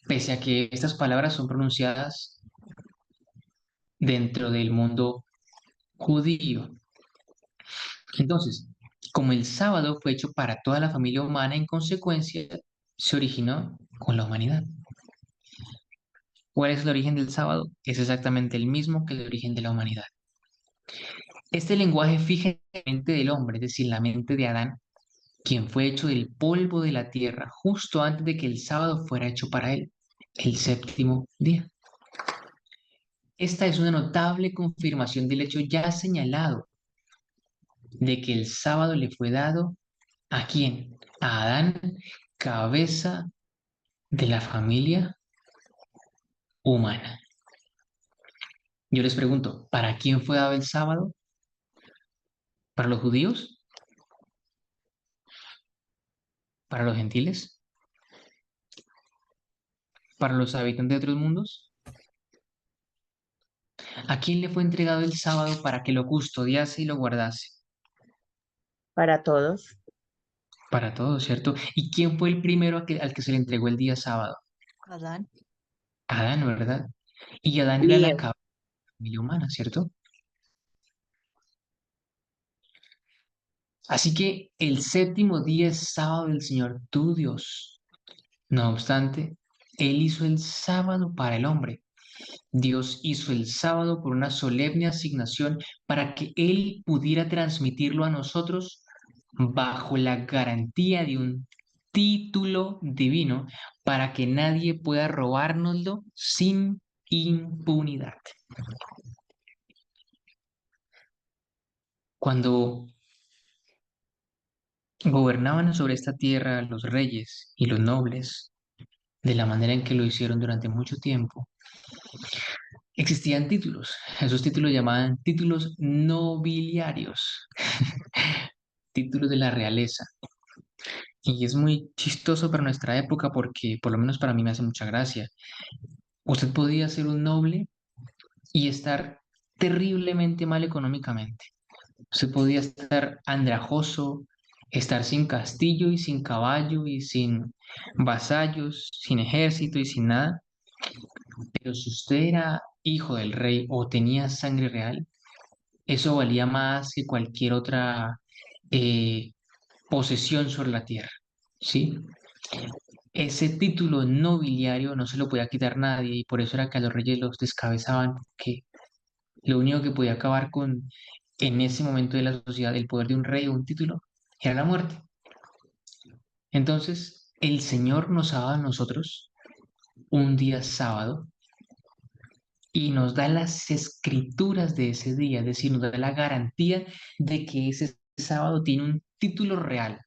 pese a que estas palabras son pronunciadas dentro del mundo judío. Entonces, como el sábado fue hecho para toda la familia humana, en consecuencia, se originó con la humanidad. ¿Cuál es el origen del sábado? Es exactamente el mismo que el origen de la humanidad. Este lenguaje fija en la mente del hombre, es decir, la mente de Adán, quien fue hecho del polvo de la tierra justo antes de que el sábado fuera hecho para él, el séptimo día. Esta es una notable confirmación del hecho ya señalado de que el sábado le fue dado ¿a quién? A Adán, cabeza de la familia humana. Yo les pregunto, ¿para quién fue dado el sábado? ¿Para los judíos? ¿Para los gentiles? ¿Para los habitantes de otros mundos? ¿A quién le fue entregado el sábado para que lo custodiase y lo guardase? Para todos. Para todos, ¿cierto? ¿Y quién fue el primero al que se le entregó el día sábado? Adán. Adán, ¿verdad? Y Adán era Y la Eva. cabeza de la familia humana, ¿cierto? Así que el séptimo día es sábado del Señor tu Dios. No obstante, Él hizo el sábado para el hombre. Dios hizo el sábado por una solemne asignación para que Él pudiera transmitirlo a nosotros bajo la garantía de un título divino para que nadie pueda robárnoslo sin impunidad. Cuando gobernaban sobre esta tierra los reyes y los nobles, de la manera en que lo hicieron durante mucho tiempo, existían títulos. Esos títulos llamaban títulos nobiliarios, títulos de la realeza. Y es muy chistoso para nuestra época porque, por lo menos para mí, me hace mucha gracia. Usted podía ser un noble y estar terriblemente mal económicamente. Usted podía estar andrajoso, estar sin castillo y sin caballo y sin vasallos, sin ejército y sin nada. Pero si usted era hijo del rey o tenía sangre real, eso valía más que cualquier otra eh, posesión sobre la tierra. ¿Sí? Ese título nobiliario no se lo podía quitar nadie y por eso era que a los reyes los descabezaban, porque lo único que podía acabar con en ese momento de la sociedad el poder de un rey o un título era la muerte. Entonces, el Señor nos ha dado a nosotros un día sábado y nos da las escrituras de ese día, es decir, nos da la garantía de que ese sábado tiene un título real,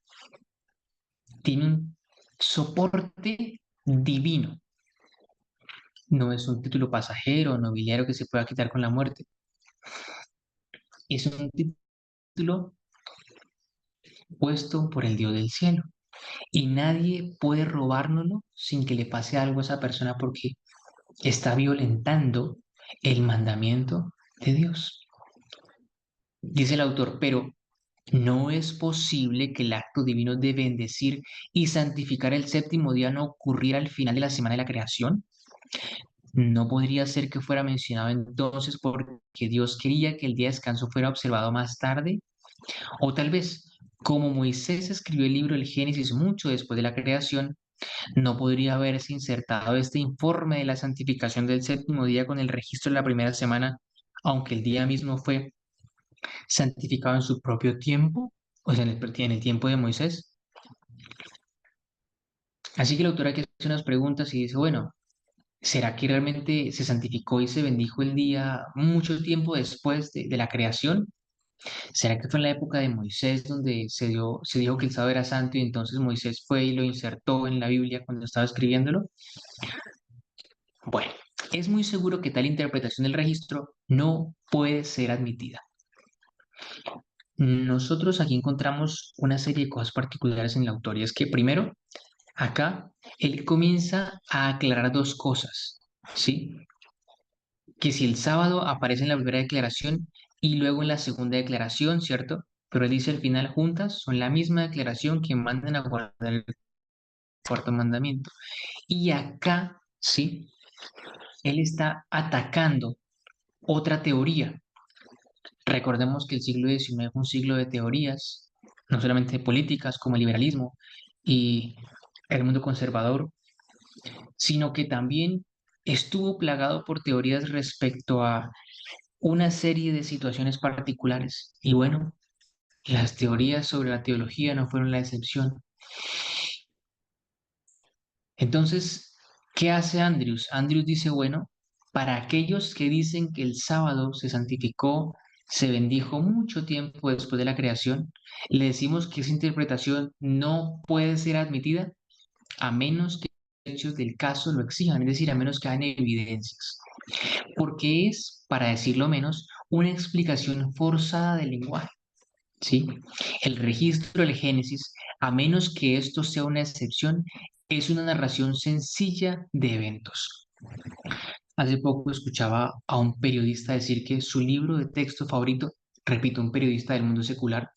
tiene un soporte divino. No es un título pasajero, nobiliario que se pueda quitar con la muerte. Es un título puesto por el Dios del cielo. Y nadie puede robárnoslo sin que le pase algo a esa persona porque está violentando el mandamiento de Dios. Dice el autor, pero no es posible que el acto divino de bendecir y santificar el séptimo día no ocurriera al final de la semana de la creación. No podría ser que fuera mencionado entonces porque Dios quería que el día de descanso fuera observado más tarde. O tal vez, como Moisés escribió el libro del Génesis mucho después de la creación, no podría haberse insertado este informe de la santificación del séptimo día con el registro de la primera semana, aunque el día mismo fue santificado en su propio tiempo, o sea, en el tiempo de Moisés. Así que el autor aquí hace unas preguntas y dice, bueno, ¿será que realmente se santificó y se bendijo el día mucho tiempo después de la creación? ¿Será que fue en la época de Moisés donde se dijo que el sábado era santo y entonces Moisés fue y lo insertó en la Biblia cuando estaba escribiéndolo? Bueno, es muy seguro que tal interpretación del registro no puede ser admitida. Nosotros aquí encontramos una serie de cosas particulares en el autor y es que primero, acá, él comienza a aclarar dos cosas, ¿sí? Que si el sábado aparece en la primera declaración y luego en la segunda declaración, ¿cierto? Pero él dice al final juntas son la misma declaración que mandan a guardar el cuarto mandamiento. Y acá, ¿sí? Él está atacando otra teoría. Recordemos que el siglo XIX fue un siglo de teorías, no solamente políticas como el liberalismo y el mundo conservador, sino que también estuvo plagado por teorías respecto a una serie de situaciones particulares. Y bueno, las teorías sobre la teología no fueron la excepción. Entonces, ¿qué hace Andrews? Andrews dice, bueno, para aquellos que dicen que el sábado se santificó, se bendijo mucho tiempo después de la creación, le decimos que esa interpretación no puede ser admitida a menos que los hechos del caso lo exijan, es decir, a menos que hayan evidencias, porque es, para decirlo menos, una explicación forzada del lenguaje. ¿Sí? El registro del Génesis, a menos que esto sea una excepción, es una narración sencilla de eventos. Hace poco escuchaba a un periodista decir que su libro de texto favorito, repito, un periodista del mundo secular,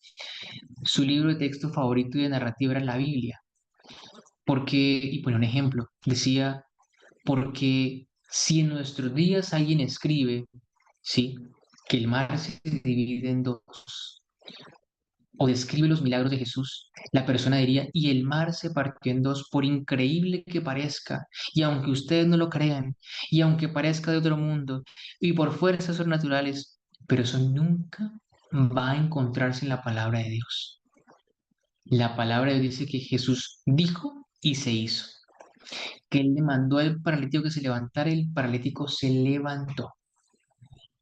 su libro de texto favorito y de narrativa era la Biblia. Porque, y pone un ejemplo, decía, porque si en nuestros días alguien escribe, ¿sí? Que el mar se divide en dos, o describe los milagros de Jesús, la persona diría, y el mar se partió en dos, por increíble que parezca, y aunque ustedes no lo crean, y aunque parezca de otro mundo, y por fuerzas sobrenaturales, pero eso nunca va a encontrarse en la palabra de Dios. La palabra de Dios dice que Jesús dijo y se hizo. que él le mandó al paralítico que se levantara y el paralítico se levantó,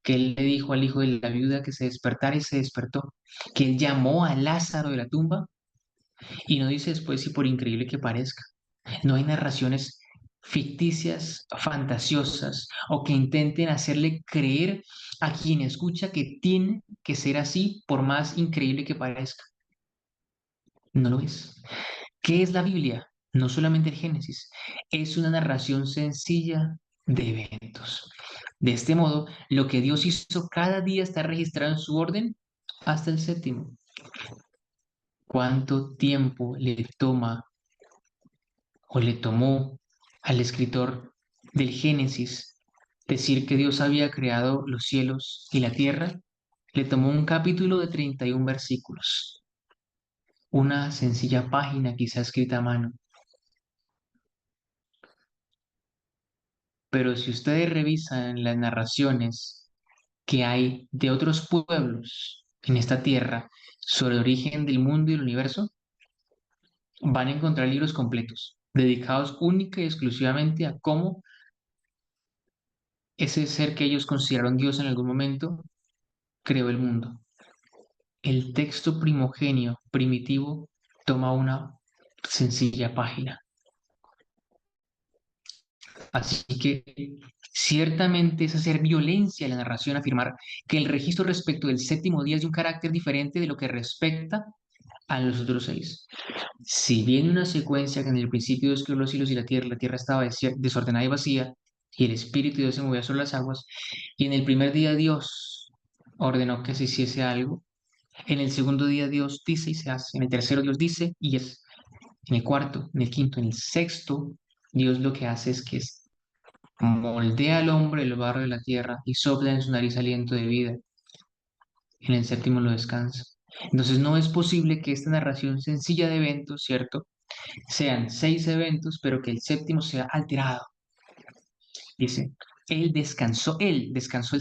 que él le dijo al hijo de la viuda que se despertara y se despertó, que él llamó a Lázaro de la tumba y no dice después si por increíble que parezca. No hay narraciones ficticias, fantasiosas o que intenten hacerle creer a quien escucha que tiene que ser así por más increíble que parezca. No lo es. ¿Qué es la Biblia? No solamente el Génesis, es una narración sencilla de eventos. De este modo, lo que Dios hizo cada día está registrado en su orden hasta el séptimo. ¿Cuánto tiempo le toma o le tomó al escritor del Génesis decir que Dios había creado los cielos y la tierra? Le tomó un capítulo de 31 versículos, una sencilla página quizá escrita a mano. Pero si ustedes revisan las narraciones que hay de otros pueblos en esta tierra sobre el origen del mundo y el universo, van a encontrar libros completos, dedicados única y exclusivamente a cómo ese ser que ellos consideraron Dios en algún momento creó el mundo. El texto primogenio, primitivo, toma una sencilla página. Así que ciertamente es hacer violencia a la narración afirmar que el registro respecto del séptimo día es de un carácter diferente de lo que respecta a los otros seis. Si bien una secuencia que en el principio Dios creó los cielos y la tierra estaba desordenada y vacía, y el Espíritu de Dios se movía sobre las aguas, y en el primer día Dios ordenó que se hiciese algo, en el segundo día Dios dice y se hace, en el tercero Dios dice y es, en el cuarto, en el quinto, en el sexto, Dios lo que hace es que moldea al hombre el barro de la tierra y sopla en su nariz aliento de vida. En el séptimo lo descansa. Entonces no es posible que esta narración sencilla de eventos, ¿cierto? Sean 6 eventos, pero que el séptimo sea alterado. Dice, Él descansó el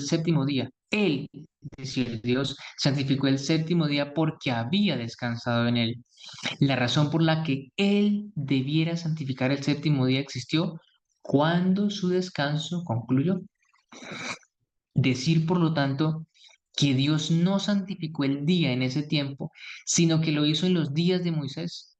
séptimo día. Él, es decir, Dios santificó el séptimo día porque había descansado en él. La razón por la que Él debiera santificar el séptimo día existió cuando su descanso concluyó. Decir, por lo tanto, que Dios no santificó el día en ese tiempo, sino que lo hizo en los días de Moisés,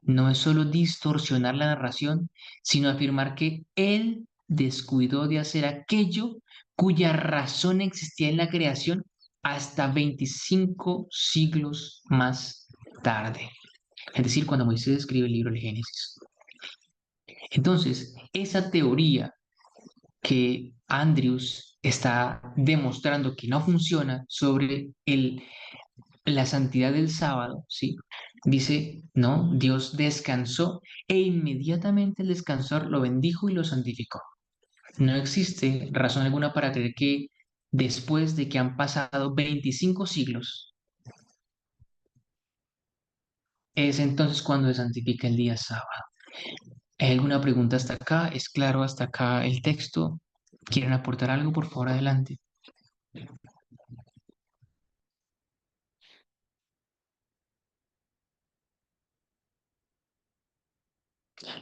no es solo distorsionar la narración, sino afirmar que Él descuidó de hacer aquello cuya razón existía en la creación hasta 25 siglos más tarde. Es decir, cuando Moisés escribe el libro del Génesis. Entonces, esa teoría que Andrews está demostrando que no funciona sobre la santidad del sábado, ¿sí? Dice, no, Dios descansó e inmediatamente el descansor lo bendijo y lo santificó. No existe razón alguna para creer que después de que han pasado 25 siglos, es entonces cuando se santifica el día sábado. ¿Hay alguna pregunta hasta acá? ¿Es claro hasta acá el texto? ¿Quieren aportar algo? Por favor, adelante.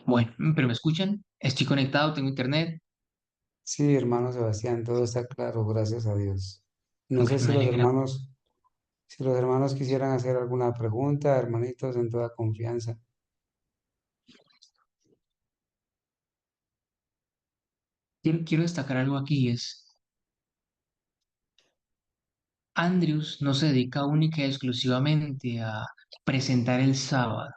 Bueno, ¿pero me escuchan? Estoy conectado, tengo internet. Sí, hermano Sebastián, todo está claro, gracias a Dios. No sé Bueno, me alegra. si los hermanos quisieran hacer alguna pregunta, hermanitos, en toda confianza. Quiero destacar algo aquí, es Andrews no se dedica única y exclusivamente a presentar el sábado.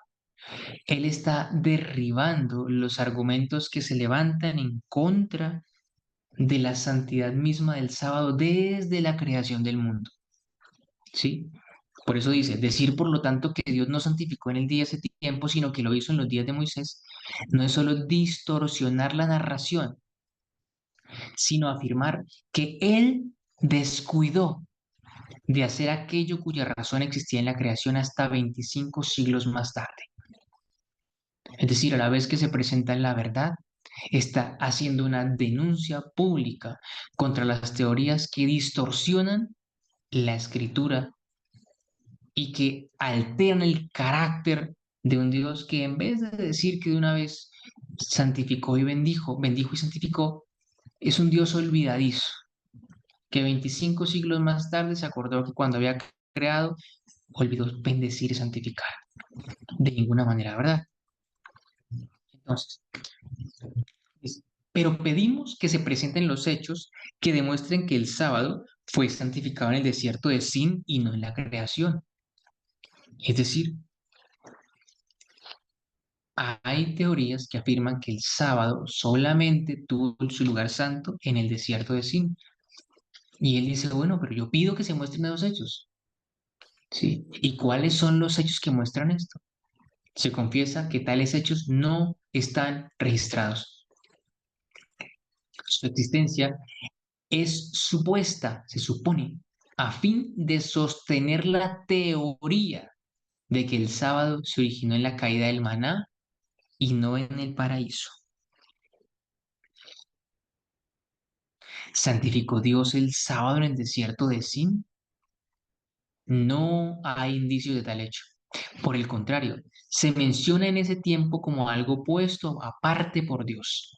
Él está derribando los argumentos que se levantan en contra de la santidad misma del sábado desde la creación del mundo. ¿Sí? Por eso dice, decir por lo tanto que Dios no santificó en el día ese tiempo, sino que lo hizo en los días de Moisés, no es solo distorsionar la narración, sino afirmar que Él descuidó de hacer aquello cuya razón existía en la creación hasta 25 siglos más tarde. Es decir, a la vez que se presenta la verdad, está haciendo una denuncia pública contra las teorías que distorsionan la escritura y que alteran el carácter de un Dios que en vez de decir que de una vez santificó y bendijo, bendijo y santificó, es un Dios olvidadizo, que 25 siglos más tarde se acordó que cuando había creado, olvidó bendecir y santificar. De ninguna manera, ¿verdad? Entonces, pero pedimos que se presenten los hechos que demuestren que el sábado fue santificado en el desierto de Sin y no en la creación. Es decir, hay teorías que afirman que el sábado solamente tuvo su lugar santo en el desierto de Sin. Y él dice, bueno, pero yo pido que se muestren los hechos. ¿Sí? ¿Y cuáles son los hechos que muestran esto? Se confiesa que tales hechos no están registrados. Su existencia es supuesta, se supone, a fin de sostener la teoría de que el sábado se originó en la caída del maná y no en el paraíso. ¿Santificó Dios el sábado en el desierto de Sin? No hay indicios de tal hecho. Por el contrario, se menciona en ese tiempo como algo puesto aparte por Dios.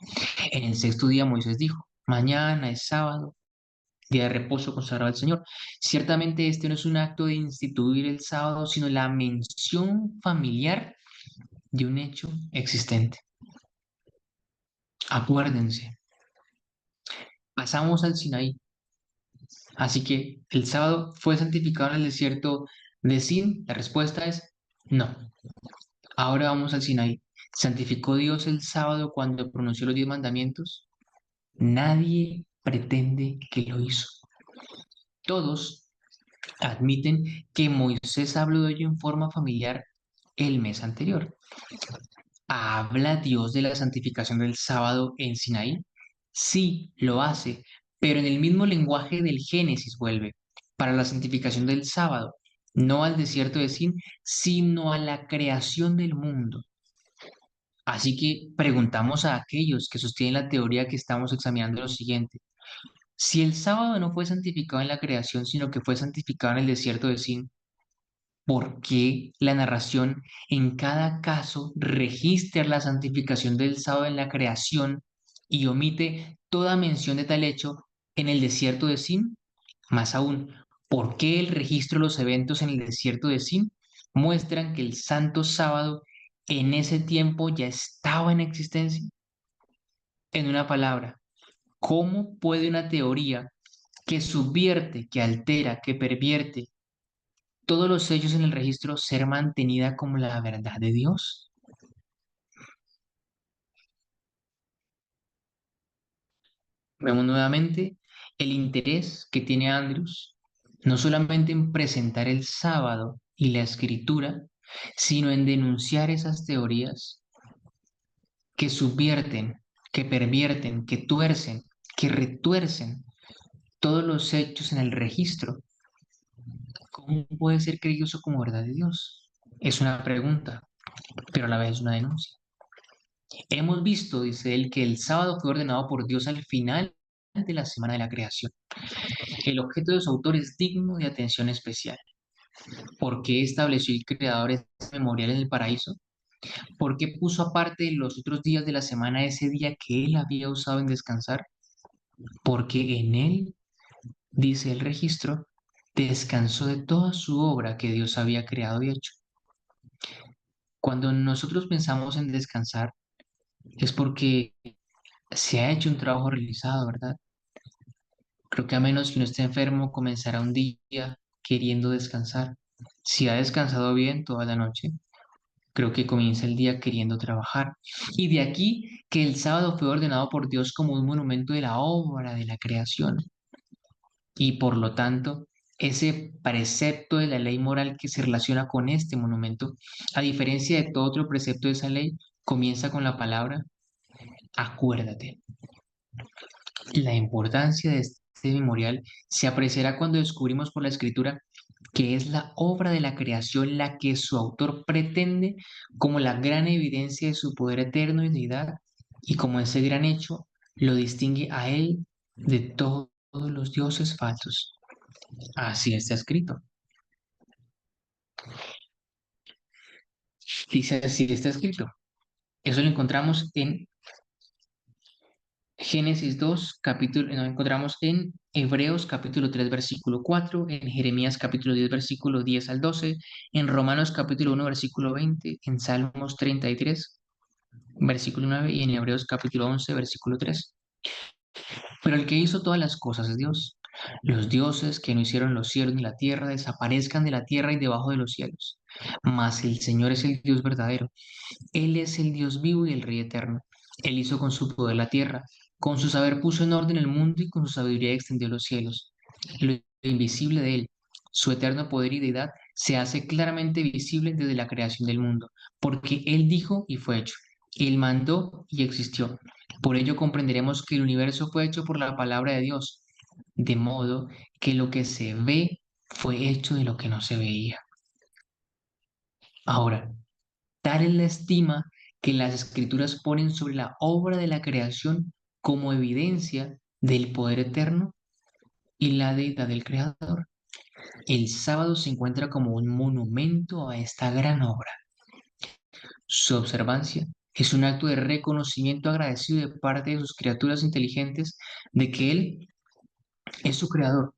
En el sexto día Moisés dijo, mañana es sábado, día de reposo consagrado al Señor. Ciertamente este no es un acto de instituir el sábado, sino la mención familiar de un hecho existente. Acuérdense, pasamos al Sinaí. Así que el sábado fue santificado en el desierto de Sin. La respuesta es no. Ahora vamos al Sinaí. ¿Santificó Dios el sábado cuando pronunció los 10 mandamientos? Nadie pretende que lo hizo. Todos admiten que Moisés habló de ello en forma familiar el mes anterior. ¿Habla Dios de la santificación del sábado en Sinaí? Sí, lo hace, pero en el mismo lenguaje del Génesis vuelve, para la santificación del sábado, no al desierto de Sin, sino a la creación del mundo. Así que preguntamos a aquellos que sostienen la teoría que estamos examinando lo siguiente. Si el sábado no fue santificado en la creación, sino que fue santificado en el desierto de Sin, ¿por qué la narración en cada caso registra la santificación del sábado en la creación y omite toda mención de tal hecho en el desierto de Sin? Más aún, ¿por qué el registro de los eventos en el desierto de Sin muestran que el santo sábado en ese tiempo ya estaba en existencia? En una palabra, ¿cómo puede una teoría que subvierte, que altera, que pervierte todos los hechos en el registro ser mantenida como la verdad de Dios? Vemos nuevamente el interés que tiene Andrews, no solamente en presentar el sábado y la escritura, sino en denunciar esas teorías que subvierten, que pervierten, que tuercen, que retuercen todos los hechos en el registro. ¿Cómo puede ser creído eso como verdad de Dios? Es una pregunta, pero a la vez una denuncia. Hemos visto, dice él, que el sábado fue ordenado por Dios al final de la semana de la creación. El objeto de su autor es digno de atención especial. ¿Por qué estableció el Creador este memorial en el paraíso? ¿Por qué puso aparte de los otros días de la semana ese día que él había usado en descansar? Porque en él, dice el registro, descansó de toda su obra que Dios había creado y hecho. Cuando nosotros pensamos en descansar, es porque se ha hecho un trabajo realizado, ¿verdad? Creo que a menos que uno esté enfermo, comenzará un día queriendo descansar. Si ha descansado bien toda la noche, creo que comienza el día queriendo trabajar. Y de aquí que el sábado fue ordenado por Dios como un monumento de la obra de la creación. Y por lo tanto, ese precepto de la ley moral que se relaciona con este monumento, a diferencia de todo otro precepto de esa ley, comienza con la palabra acuérdate. La importancia de este memorial se apreciará cuando descubrimos por la escritura que es la obra de la creación la que su autor pretende como la gran evidencia de su poder eterno y deidad, y como ese gran hecho lo distingue a él de todos los dioses falsos. Así está escrito. Dice así está escrito. Eso lo encontramos en Génesis 2, capítulo, nos encontramos en Hebreos capítulo 3, versículo 4, en Jeremías capítulo 10, versículo 10 al 12, en Romanos capítulo 1, versículo 20, en Salmos 33, versículo 9 y en Hebreos capítulo 11, versículo 3. Pero el que hizo todas las cosas es Dios. Los dioses que no hicieron los cielos ni la tierra desaparezcan de la tierra y debajo de los cielos. Mas el Señor es el Dios verdadero. Él es el Dios vivo y el Rey eterno. Él hizo con su poder la tierra, con su saber puso en orden el mundo y con su sabiduría extendió los cielos. Lo invisible de Él, su eterno poder y deidad, se hace claramente visible desde la creación del mundo, porque Él dijo y fue hecho. Él mandó y existió. Por ello comprenderemos que el universo fue hecho por la palabra de Dios, de modo que lo que se ve fue hecho de lo que no se veía. Ahora, tal es la estima que las escrituras ponen sobre la obra de la creación como evidencia del poder eterno y la deidad del Creador. El sábado se encuentra como un monumento a esta gran obra. Su observancia es un acto de reconocimiento agradecido de parte de sus criaturas inteligentes de que Él es su Creador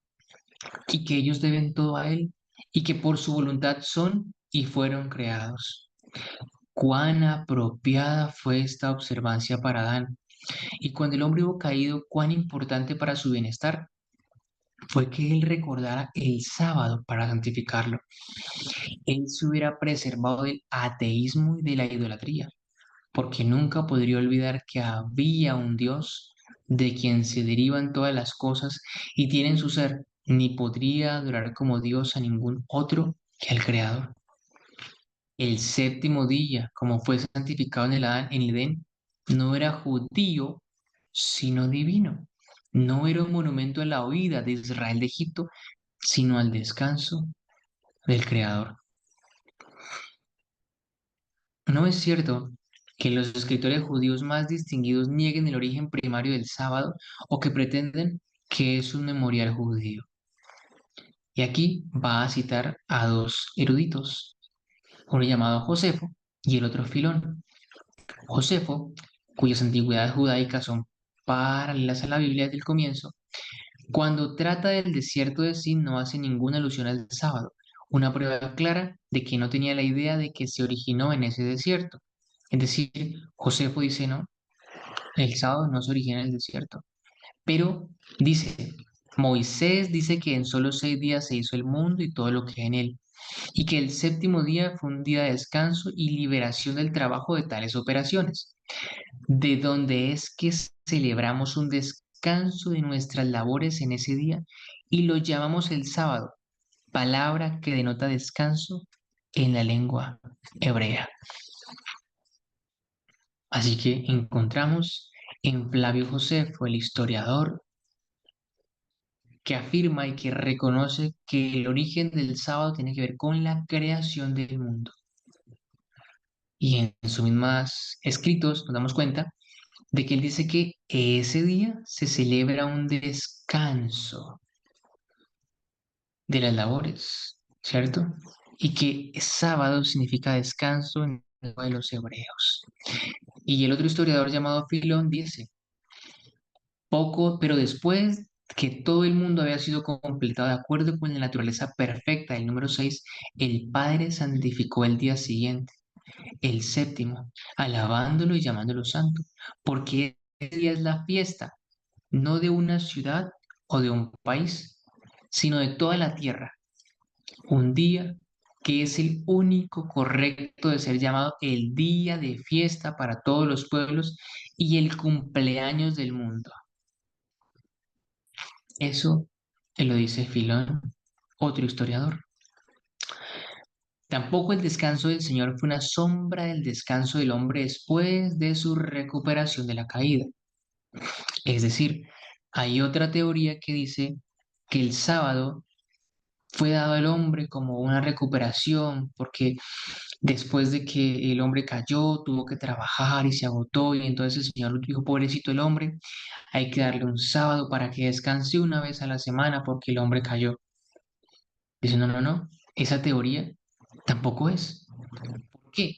y que ellos deben todo a Él y que por su voluntad son y fueron creados. Cuán apropiada fue esta observancia para Adán, y cuando el hombre hubo caído, cuán importante para su bienestar fue que él recordara el sábado para santificarlo. Él se hubiera preservado del ateísmo y de la idolatría, porque nunca podría olvidar que había un Dios de quien se derivan todas las cosas y tienen su ser, ni podría adorar como Dios a ningún otro que al Creador. El séptimo día, como fue santificado en el Edén, no era judío, sino divino. No era un monumento a la huida de Israel de Egipto, sino al descanso del Creador. No es cierto que los escritores judíos más distinguidos nieguen el origen primario del sábado o que pretenden que es un memorial judío. Y aquí va a citar a dos eruditos, uno llamado Josefo y el otro Filón. Josefo, cuyas antigüedades judaicas son paralelas a la Biblia desde el comienzo, cuando trata del desierto de Sin no hace ninguna alusión al sábado, una prueba clara de que no tenía la idea de que se originó en ese desierto. Es decir, Josefo dice, no, el sábado no se origina en el desierto. Pero dice, Moisés dice que en solo 6 días se hizo el mundo y todo lo que hay en él, y que el séptimo día fue un día de descanso y liberación del trabajo de tales operaciones, de donde es que celebramos un descanso de nuestras labores en ese día y lo llamamos el sábado, palabra que denota descanso en la lengua hebrea. Así que encontramos en Flavio Josefo, el historiador, que afirma y que reconoce que el origen del sábado tiene que ver con la creación del mundo. Y en sus mismos escritos nos damos cuenta de que él dice que ese día se celebra un descanso de las labores, ¿cierto? Y que sábado significa descanso en el lengua de los hebreos. Y el otro historiador llamado Filón dice, poco, pero después que todo el mundo había sido completado de acuerdo con la naturaleza perfecta del número 6, el Padre santificó el día siguiente, el séptimo, alabándolo y llamándolo santo, porque ese día es la fiesta, no de una ciudad o de un país, sino de toda la tierra. Un día que es el único correcto de ser llamado el día de fiesta para todos los pueblos y el cumpleaños del mundo. Eso lo dice Filón, otro historiador. Tampoco el descanso del Señor fue una sombra del descanso del hombre después de su recuperación de la caída. Es decir, hay otra teoría que dice que el sábado fue dado al hombre como una recuperación, porque después de que el hombre cayó, tuvo que trabajar y se agotó, y entonces el Señor dijo, pobrecito el hombre, hay que darle un sábado para que descanse una vez a la semana porque el hombre cayó. Dice, no, esa teoría tampoco es. ¿Por qué?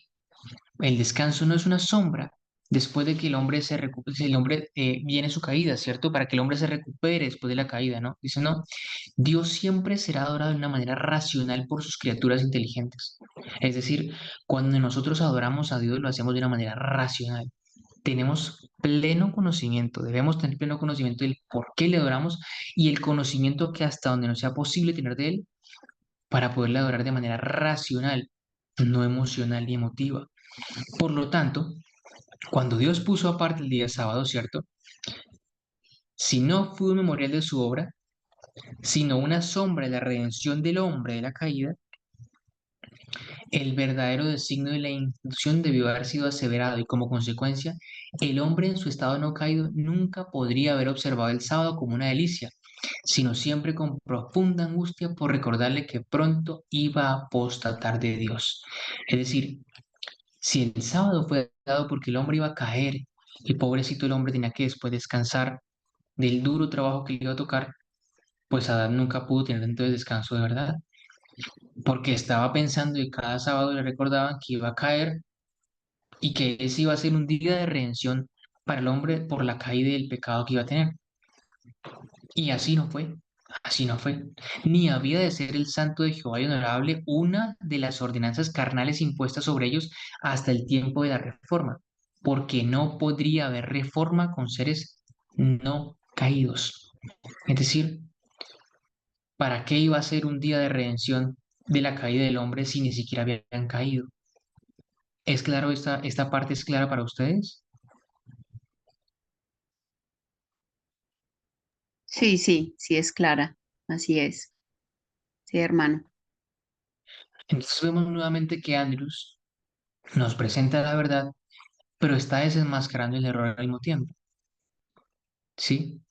El descanso no es una sombra después de que el hombre se recupere, el hombre viene su caída, ¿cierto? Para que el hombre se recupere después de la caída, ¿no? Dice, no, Dios siempre será adorado de una manera racional por sus criaturas inteligentes. Es decir, cuando nosotros adoramos a Dios, lo hacemos de una manera racional. Tenemos pleno conocimiento, debemos tener pleno conocimiento del por qué le adoramos y el conocimiento que hasta donde nos sea posible tener de Él para poderle adorar de manera racional, no emocional ni emotiva. Por lo tanto, cuando Dios puso aparte el día sábado, ¿cierto? Si no fue un memorial de su obra, sino una sombra de la redención del hombre de la caída, el verdadero designio de la institución debió haber sido aseverado y como consecuencia, el hombre en su estado no caído nunca podría haber observado el sábado como una delicia, sino siempre con profunda angustia por recordarle que pronto iba a apostatar de Dios. Es decir, si el sábado fue dado porque el hombre iba a caer y pobrecito el hombre tenía que después descansar del duro trabajo que le iba a tocar, pues Adán nunca pudo tener entonces descanso de verdad, porque estaba pensando y cada sábado le recordaban que iba a caer y que ese iba a ser un día de redención para el hombre por la caída del pecado que iba a tener. Y así no fue, así no fue. Ni había de ser el santo de Jehová y honorable una de las ordenanzas carnales impuestas sobre ellos hasta el tiempo de la reforma, porque no podría haber reforma con seres no caídos. Es decir, ¿para qué iba a ser un día de redención de la caída del hombre si ni siquiera habían caído? ¿Es claro esta parte es clara para ustedes? Sí, sí, sí es clara. Así es. Sí, hermano. Entonces vemos nuevamente que Andrews nos presenta la verdad, pero está desenmascarando el error al mismo tiempo. ¿Sí?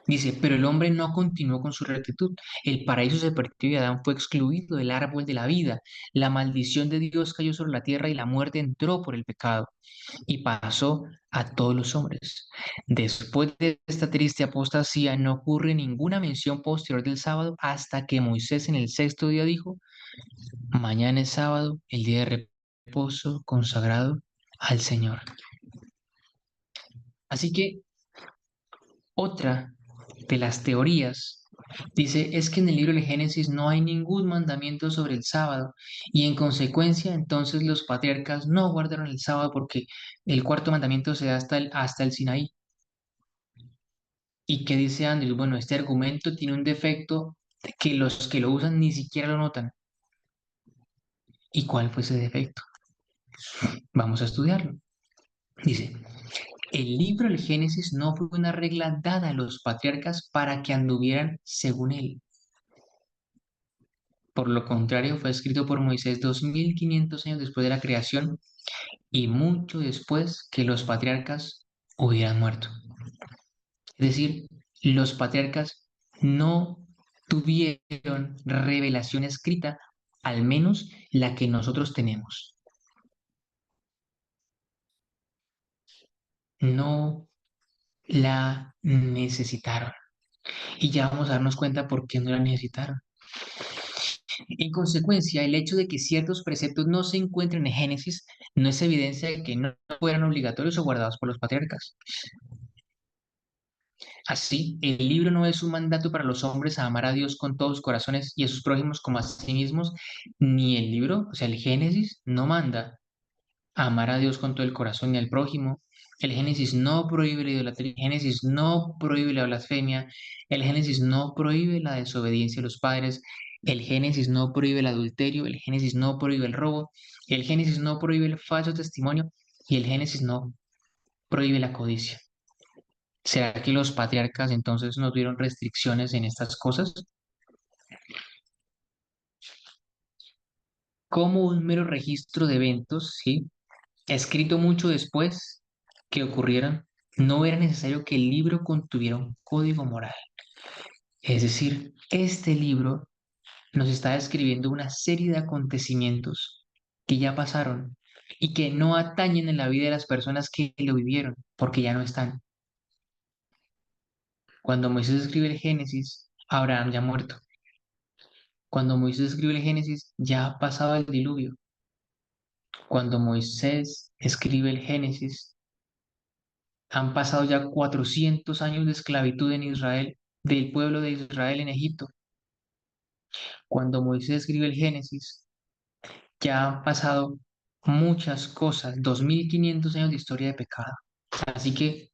Dice, pero el hombre no continuó con su rectitud. El paraíso se perdió y Adán fue excluido del árbol de la vida. La maldición de Dios cayó sobre la tierra y la muerte entró por el pecado y pasó a todos los hombres. Después de esta triste apostasía no ocurre ninguna mención posterior del sábado hasta que Moisés en el sexto día dijo, mañana es sábado, el día de reposo consagrado al Señor. Así que otra de las teorías dice es que en el libro de Génesis no hay ningún mandamiento sobre el sábado y en consecuencia entonces los patriarcas no guardaron el sábado porque el cuarto mandamiento se da hasta el Sinaí. ¿Y qué dice Andrews? Bueno, este argumento tiene un defecto que los que lo usan ni siquiera lo notan. ¿Y cuál fue ese defecto? Vamos a estudiarlo. Dice, el libro del Génesis no fue una regla dada a los patriarcas para que anduvieran según él. Por lo contrario, fue escrito por Moisés 2500 años después de la creación y mucho después que los patriarcas hubieran muerto. Es decir, los patriarcas no tuvieron revelación escrita, al menos la que nosotros tenemos. No la necesitaron. Y ya vamos a darnos cuenta por qué no la necesitaron. En consecuencia, el hecho de que ciertos preceptos no se encuentren en Génesis no es evidencia de que no fueran obligatorios o guardados por los patriarcas. Así, el libro no es un mandato para los hombres a amar a Dios con todos sus corazones y a sus prójimos como a sí mismos, ni el libro, o sea, el Génesis, no manda a amar a Dios con todo el corazón y al prójimo. El Génesis no prohíbe la idolatría, el Génesis no prohíbe la blasfemia, el Génesis no prohíbe la desobediencia a los padres, el Génesis no prohíbe el adulterio, el Génesis no prohíbe el robo, el Génesis no prohíbe el falso testimonio y el Génesis no prohíbe la codicia. ¿Será que los patriarcas entonces no tuvieron restricciones en estas cosas? Como un mero registro de eventos, ¿sí? Escrito mucho después que ocurrieron, no era necesario que el libro contuviera un código moral. Es decir, este libro nos está describiendo una serie de acontecimientos que ya pasaron y que no atañen en la vida de las personas que lo vivieron, porque ya no están. Cuando Moisés escribe el Génesis, Abraham ya ha muerto. Cuando Moisés escribe el Génesis, ya ha pasado el diluvio. Cuando Moisés escribe el Génesis, han pasado ya 400 años de esclavitud en Israel, del pueblo de Israel en Egipto. Cuando Moisés escribe el Génesis, ya han pasado muchas cosas, 2500 años de historia de pecado. Así que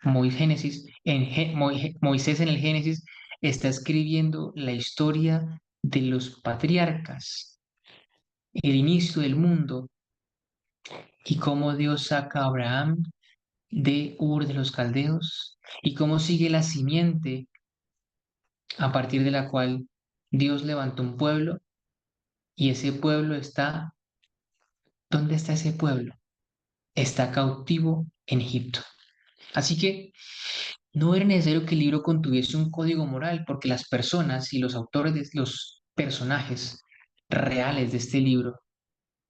Moisés en el Génesis está escribiendo la historia de los patriarcas, el inicio del mundo y cómo Dios saca a Abraham de Ur de los Caldeos y cómo sigue la simiente a partir de la cual Dios levantó un pueblo y ese pueblo está, ¿dónde está ese pueblo? Está cautivo en Egipto. Así que no era necesario que el libro contuviese un código moral, porque las personas y los autores de los personajes reales de este libro,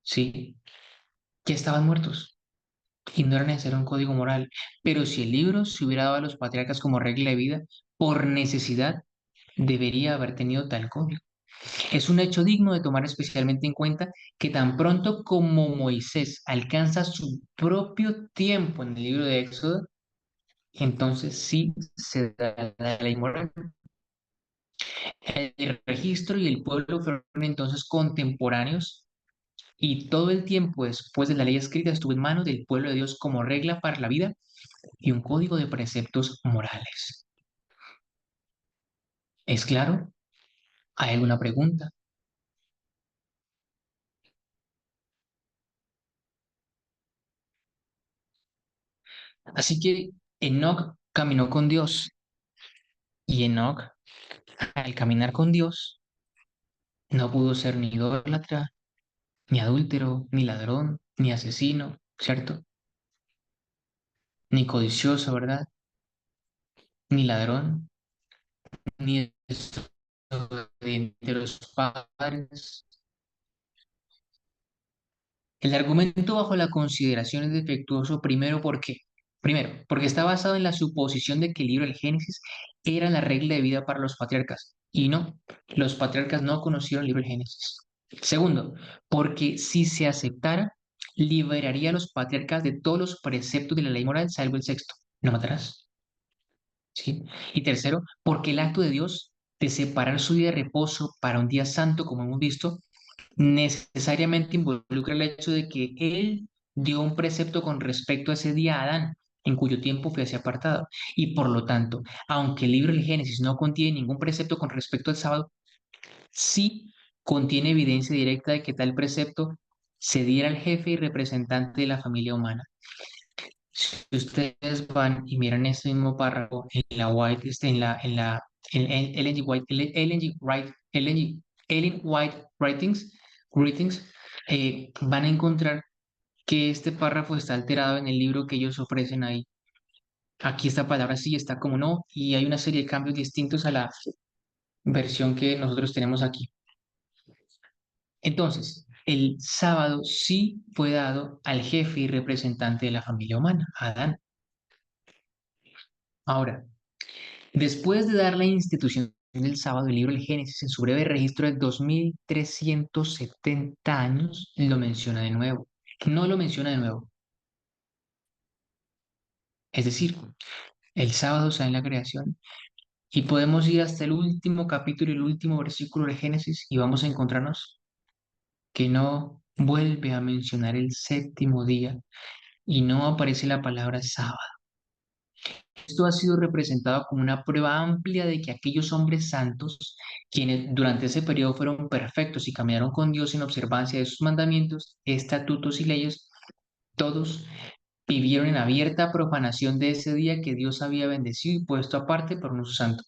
sí, ya estaban muertos y no era necesario un código moral. Pero si el libro se hubiera dado a los patriarcas como regla de vida, por necesidad, debería haber tenido tal código. Es un hecho digno de tomar especialmente en cuenta que tan pronto como Moisés alcanza su propio tiempo en el libro de Éxodo, entonces sí se da la ley moral. El registro y el pueblo fueron entonces contemporáneos y todo el tiempo después de la ley escrita estuvo en manos del pueblo de Dios como regla para la vida y un código de preceptos morales. ¿Es claro? ¿Hay alguna pregunta? Así que Enoc caminó con Dios y Enoc, al caminar con Dios, no pudo ser ni idólatra, ni adúltero, ni ladrón, ni asesino, ¿cierto? Ni codicioso, ¿verdad? Ni ladrón, ni desobediente a los padres. El argumento bajo la consideración es defectuoso primero, porque está basado en la suposición de que el libro del Génesis era la regla de vida para los patriarcas. Y no, los patriarcas no conocieron el libro del Génesis. Segundo, porque si se aceptara, liberaría a los patriarcas de todos los preceptos de la ley moral, salvo el sexto. No matarás. ¿Sí? Y tercero, porque el acto de Dios de separar su día de reposo para un día santo, como hemos visto, necesariamente involucra el hecho de que Él dio un precepto con respecto a ese día a Adán, en cuyo tiempo fue así apartado. Y por lo tanto, aunque el libro del Génesis no contiene ningún precepto con respecto al sábado, sí contiene evidencia directa de que tal precepto se diera al jefe y representante de la familia humana. Si ustedes van y miran este mismo párrafo en la White, en Ellen G. White, Ellen White Writings, van a encontrar que este párrafo está alterado en el libro que ellos ofrecen ahí. Aquí esta palabra sí está como no, y hay una serie de cambios distintos a la versión que nosotros tenemos aquí. Entonces, el sábado sí fue dado al jefe y representante de la familia humana, Adán. Ahora, después de dar la institución del sábado, el libro del Génesis, en su breve registro de 2370 años, lo menciona de nuevo. No lo menciona de nuevo. Es decir, el sábado está en la creación y podemos ir hasta el último capítulo y el último versículo de Génesis y vamos a encontrarnos que no vuelve a mencionar el séptimo día y no aparece la palabra sábado. Esto ha sido representado como una prueba amplia de que aquellos hombres santos, quienes durante ese periodo fueron perfectos y caminaron con Dios en observancia de sus mandamientos, estatutos y leyes, todos vivieron en abierta profanación de ese día que Dios había bendecido y puesto aparte por un uso santo.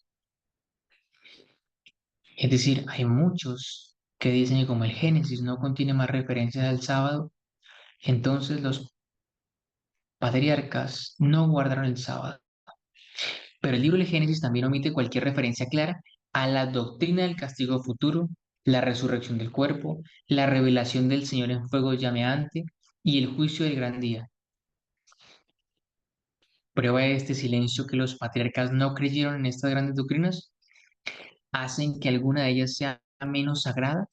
Es decir, hay muchos que dicen que como el Génesis no contiene más referencias al sábado, entonces los patriarcas no guardaron el sábado. Pero el libro del Génesis también omite cualquier referencia clara a la doctrina del castigo futuro, la resurrección del cuerpo, la revelación del Señor en fuego llameante y el juicio del gran día. Prueba de este silencio que los patriarcas no creyeron en estas grandes doctrinas, hacen que alguna de ellas sea menos sagrada.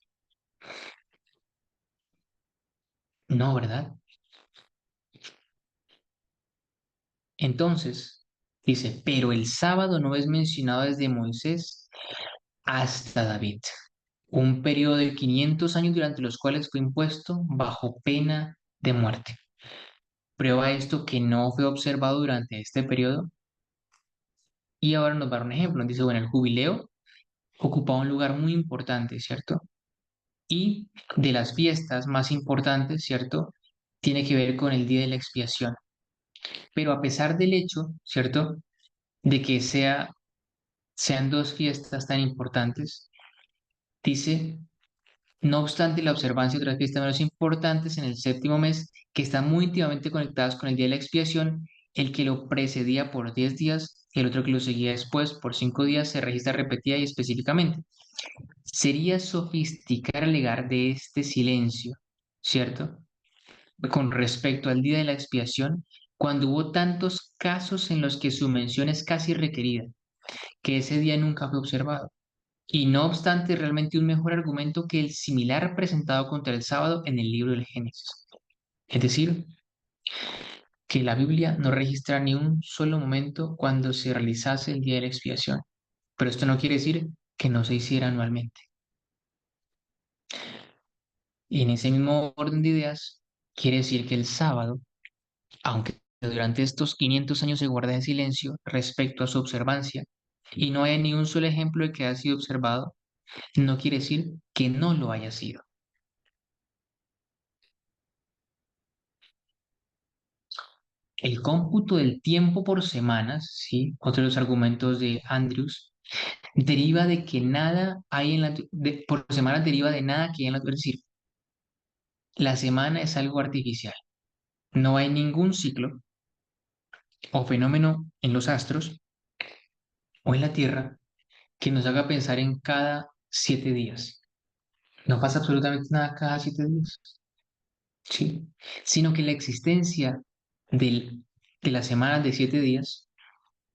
No, ¿verdad? Entonces, dice, pero el sábado no es mencionado desde Moisés hasta David, un periodo de 500 años durante los cuales fue impuesto bajo pena de muerte. Prueba esto que no fue observado durante este periodo. Y ahora nos va a dar un ejemplo. Nos dice, bueno, el jubileo ocupaba un lugar muy importante, ¿cierto? Y de las fiestas más importantes, ¿cierto? Tiene que ver con el día de la expiación. Pero a pesar del hecho, ¿cierto? De que sean dos fiestas tan importantes, dice, no obstante la observancia de otras fiestas menos importantes en el séptimo mes, que están muy íntimamente conectadas con el día de la expiación, el que lo precedía por 10 días, el otro que lo seguía después por 5 días, se registra repetida y específicamente. Sería sofisticar alegar de este silencio, ¿cierto? Con respecto al día de la expiación, cuando hubo tantos casos en los que su mención es casi requerida, que ese día nunca fue observado. Y no obstante, realmente un mejor argumento que el similar presentado contra el sábado en el libro del Génesis. Es decir, que la Biblia no registra ni un solo momento cuando se realizase el día de la expiación. Pero esto no quiere decir que no se hiciera anualmente. Y en ese mismo orden de ideas, quiere decir que el sábado, aunque durante estos 500 años se guarda en silencio respecto a su observancia, y no hay ni un solo ejemplo de que haya sido observado, no quiere decir que no lo haya sido. El cómputo del tiempo por semanas, ¿sí? Otro de los argumentos de Andrews, deriva de que nada hay en por semanas deriva de nada que hay en la, es decir, la semana es algo artificial. No hay ningún ciclo o fenómeno en los astros o en la Tierra que nos haga pensar en cada 7 días. No pasa absolutamente nada cada 7 días, ¿sí? Sino que la existencia de las semanas de 7 días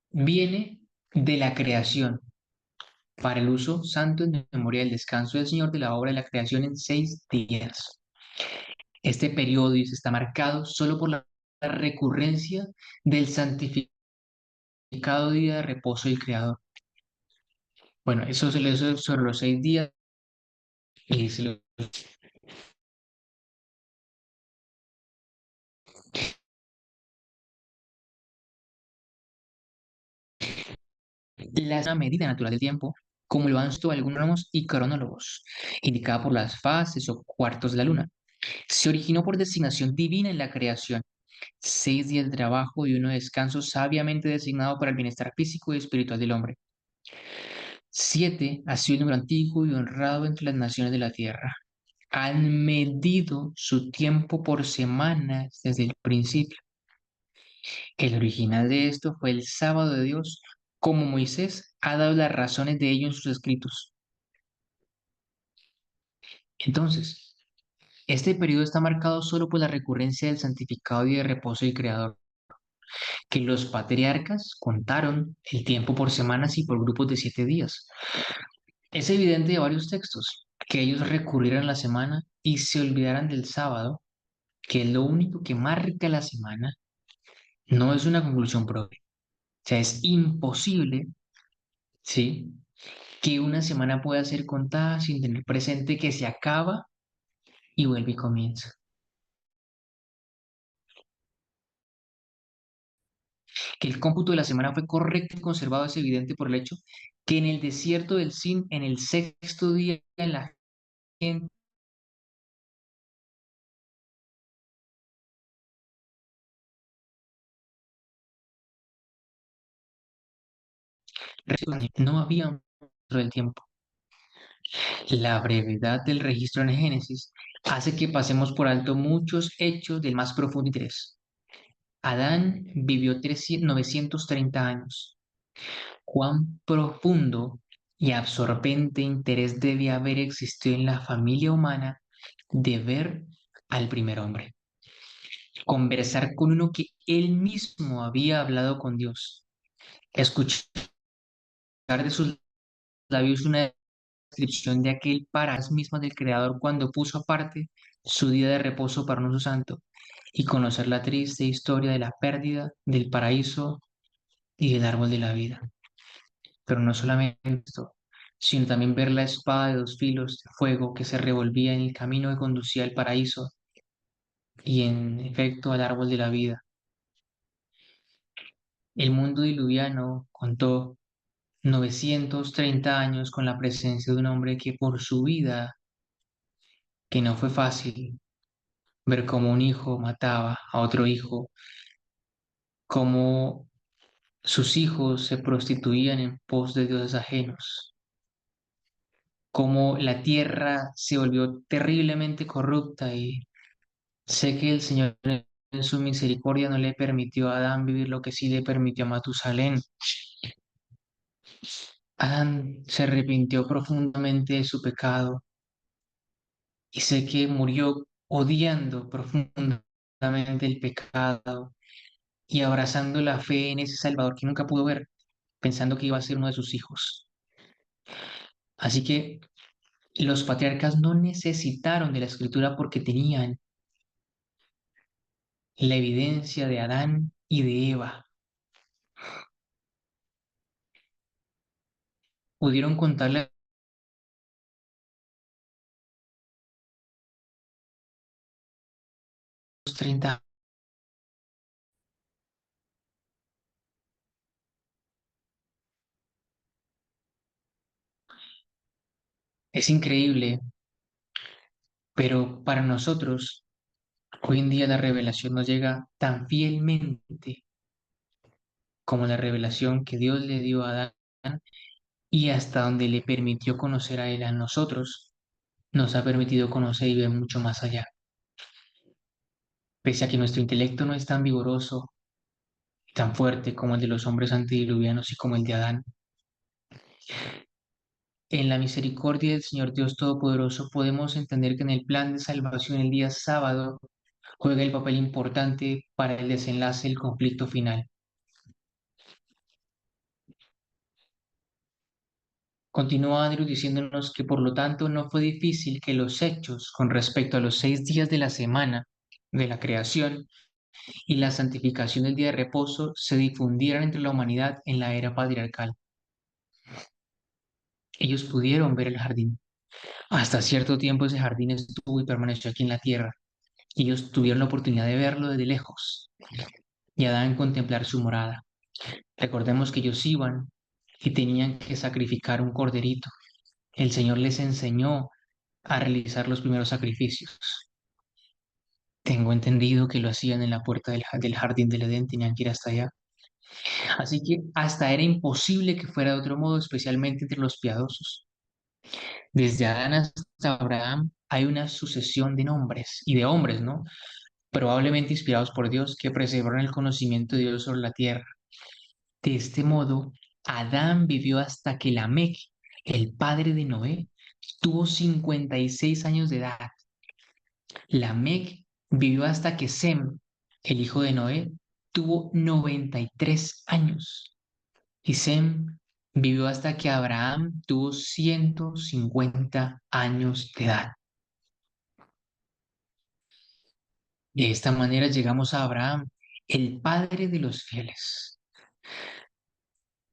viene de la creación para el uso santo en memoria del descanso del Señor de la obra de la creación en 6 días. Este periodo está marcado solo por la recurrencia del santificado día de reposo del Creador. Bueno, eso se le hizo sobre los 6 días y la medida natural del tiempo, como lo han visto algunos y cronólogos, indicada por las fases o cuartos de la luna. Se originó por designación divina en la creación. 6 días de trabajo y uno de descanso sabiamente designado para el bienestar físico y espiritual del hombre. 7 ha sido el número antiguo y honrado entre las naciones de la tierra. Han medido su tiempo por semanas desde el principio. El original de esto fue el sábado de Dios, como Moisés ha dado las razones de ello en sus escritos. Entonces, este periodo está marcado solo por la recurrencia del santificado y de reposo del Creador, que los patriarcas contaron el tiempo por semanas y por grupos de 7 días. Es evidente de varios textos que ellos recurrieran a la semana y se olvidaran del sábado, que es lo único que marca la semana, no es una conclusión propia. O sea, es imposible, ¿sí?, que una semana pueda ser contada sin tener presente que se acaba y vuelve y comienza. Que el cómputo de la semana fue correcto y conservado es evidente por el hecho que en el desierto del Sin, en el sexto día, la gente no había un registro del tiempo. La brevedad del registro en Génesis hace que pasemos por alto muchos hechos del más profundo interés. Adán vivió 930 años. Cuán profundo y absorbente interés debe haber existido en la familia humana de ver al primer hombre, conversar con uno que él mismo había hablado con Dios, escuchar de sus labios una descripción de aquel para las mismas del Creador cuando puso aparte su día de reposo para un uso santo, y conocer la triste historia de la pérdida del paraíso y del árbol de la vida. Pero no solamente esto, sino también ver la espada de dos filos de fuego que se revolvía en el camino que conducía al paraíso y en efecto al árbol de la vida. El mundo diluviano contó 930 años con la presencia de un hombre que por su vida, que no fue fácil, ver cómo un hijo mataba a otro hijo, cómo sus hijos se prostituían en pos de dioses ajenos, cómo la tierra se volvió terriblemente corrupta y sé que el Señor en su misericordia no le permitió a Adán vivir lo que sí le permitió a Matusalén. Adán se arrepintió profundamente de su pecado y sé que murió odiando profundamente el pecado y abrazando la fe en ese Salvador que nunca pudo ver, pensando que iba a ser uno de sus hijos. Así que los patriarcas no necesitaron de la escritura porque tenían la evidencia de Adán y de Eva. Pudieron contarle los 30. Es increíble, pero para nosotros, hoy en día la revelación nos llega tan fielmente como la revelación que Dios le dio a Adán y hasta donde le permitió conocer a él a nosotros, nos ha permitido conocer y ver mucho más allá. Pese a que nuestro intelecto no es tan vigoroso, tan fuerte como el de los hombres antediluvianos y como el de Adán, en la misericordia del Señor Dios Todopoderoso podemos entender que en el plan de salvación el día sábado juega el papel importante para el desenlace del conflicto final. Continúa Andrew diciéndonos que por lo tanto no fue difícil que los hechos con respecto a los 6 días de la semana de la creación y la santificación del día de reposo se difundieran entre la humanidad en la era patriarcal. Ellos pudieron ver el jardín. Hasta cierto tiempo ese jardín estuvo y permaneció aquí en la tierra. Y ellos tuvieron la oportunidad de verlo desde lejos y Adán contemplar su morada. Recordemos que ellos iban y tenían que sacrificar un corderito. El Señor les enseñó a realizar los primeros sacrificios. Tengo entendido que lo hacían en la puerta del jardín del Edén, tenían que ir hasta allá. Así que hasta era imposible que fuera de otro modo, especialmente entre los piadosos. Desde Adán hasta Abraham hay una sucesión de nombres y de hombres, ¿no? Probablemente inspirados por Dios que preservaron el conocimiento de Dios sobre la tierra. De este modo, Adán vivió hasta que Lamec, el padre de Noé, tuvo 56 años de edad. Lamec vivió hasta que Sem, el hijo de Noé, tuvo 93 años. Y Sem vivió hasta que Abraham tuvo 150 años de edad. De esta manera llegamos a Abraham, el padre de los fieles.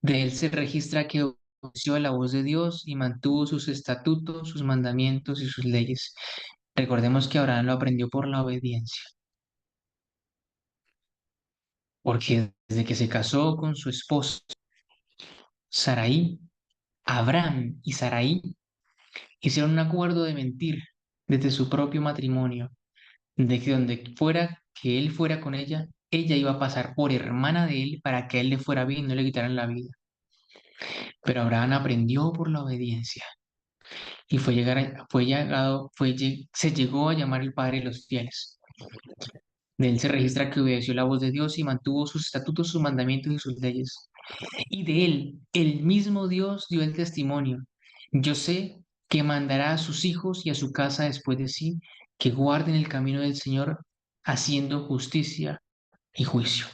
De él se registra que obedeció a la voz de Dios y mantuvo sus estatutos, sus mandamientos y sus leyes. Recordemos que Abraham lo aprendió por la obediencia, porque desde que se casó con su esposa Sarai, Abraham y Sarai hicieron un acuerdo de mentir desde su propio matrimonio, de que donde fuera que él fuera con ella iba a pasar por hermana de él para que a él le fuera bien y no le quitaran la vida. Pero Abraham aprendió por la obediencia y se llegó a llamar el padre de los fieles. De él se registra que obedeció la voz de Dios y mantuvo sus estatutos, sus mandamientos y sus leyes. Y de él, el mismo Dios dio el testimonio. Yo sé que mandará a sus hijos y a su casa después de sí, que guarden el camino del Señor, haciendo justicia y juicio.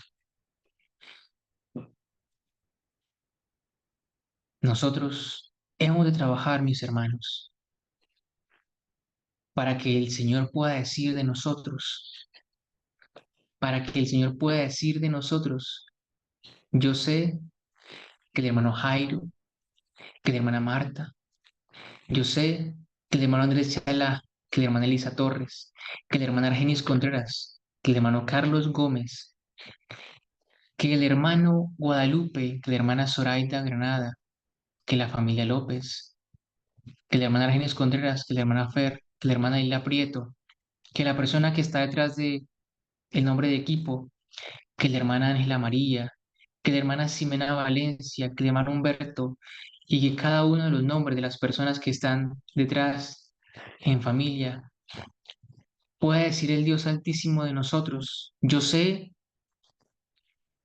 Nosotros hemos de trabajar, mis hermanos, para que el Señor pueda decir de nosotros, para que el Señor pueda decir de nosotros, yo sé que el hermano Jairo, que la hermana Marta, yo sé que el hermano Andrés Chala, que la hermana Elisa Torres, que la hermana Argenis Contreras, que el hermano Carlos Gómez, que el hermano Guadalupe, que la hermana Zoraida Granada, que la familia López, que la hermana Argenis Contreras, que la hermana Fer, que la hermana Isla Prieto, que la persona que está detrás de el nombre de equipo, que la hermana Ángela María, que la hermana Ximena Valencia, que el hermano Humberto, y que cada uno de los nombres de las personas que están detrás en familia pueda decir el Dios Altísimo de nosotros. Yo sé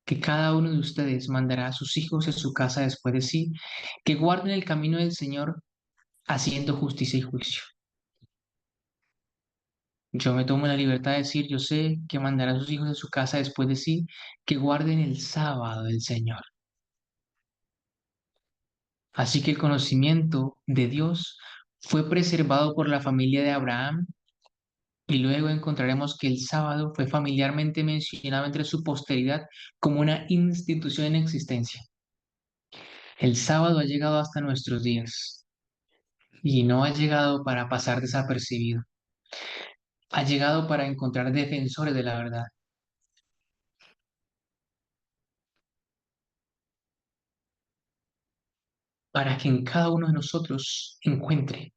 que cada uno de ustedes mandará a sus hijos a su casa después de sí, que guarden el camino del Señor haciendo justicia y juicio. Yo me tomo la libertad de decir, yo sé que mandará a sus hijos a su casa después de sí, que guarden el sábado del Señor. Así que el conocimiento de Dios fue preservado por la familia de Abraham y luego encontraremos que el sábado fue familiarmente mencionado entre su posteridad como una institución en existencia. El sábado ha llegado hasta nuestros días y no ha llegado para pasar desapercibido. Ha llegado para encontrar defensores de la verdad, para que en cada uno de nosotros encuentre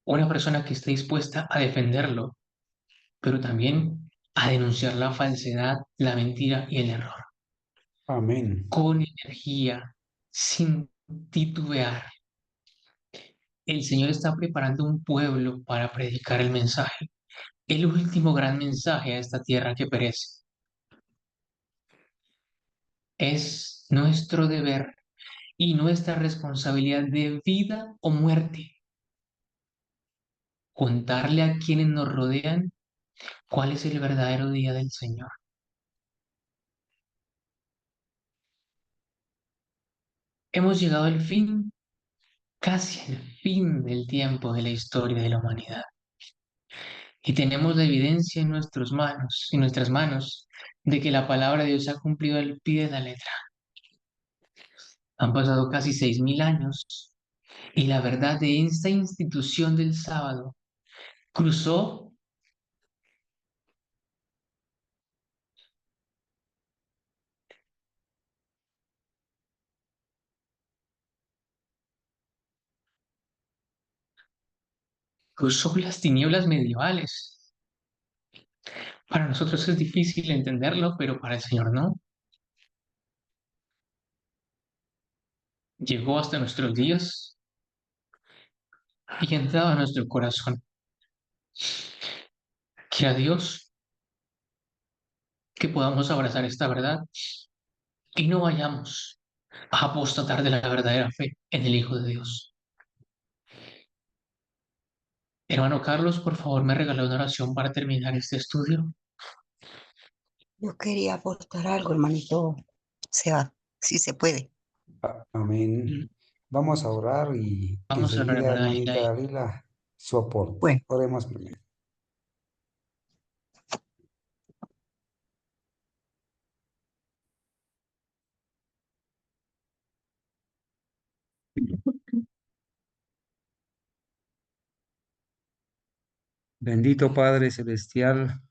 una persona que esté dispuesta a defenderlo, pero también a denunciar la falsedad, la mentira y el error, Amén. con energía, sin titubear. El Señor está preparando un pueblo para predicar el mensaje, el último gran mensaje a esta tierra que perece. Es nuestro deber y nuestra responsabilidad de vida o muerte contarle a quienes nos rodean cuál es el verdadero día del Señor. Hemos llegado al fin, casi al fin del tiempo de la historia de la humanidad. Y tenemos la evidencia en nuestras manos, de que la palabra de Dios se ha cumplido al pie de la letra. Han pasado casi 6000 años y la verdad de esta institución del sábado cruzó, cruzó las tinieblas medievales. Para nosotros es difícil entenderlo, pero para el Señor no. Llegó hasta nuestros días y ha entrado a nuestro corazón. Quiera Dios que podamos abrazar esta verdad y no vayamos a apostatar de la verdadera fe en el Hijo de Dios. Hermano Carlos, por favor, me regaló una oración para terminar este estudio. Yo quería aportar algo, hermanito. Se va, si se puede. Amén. Vamos a orar y que Vamos a orar, enseguida, hermana Dalila. hermanita Dalila, su aporte. Bueno, Oremos primero. Bendito Padre Celestial,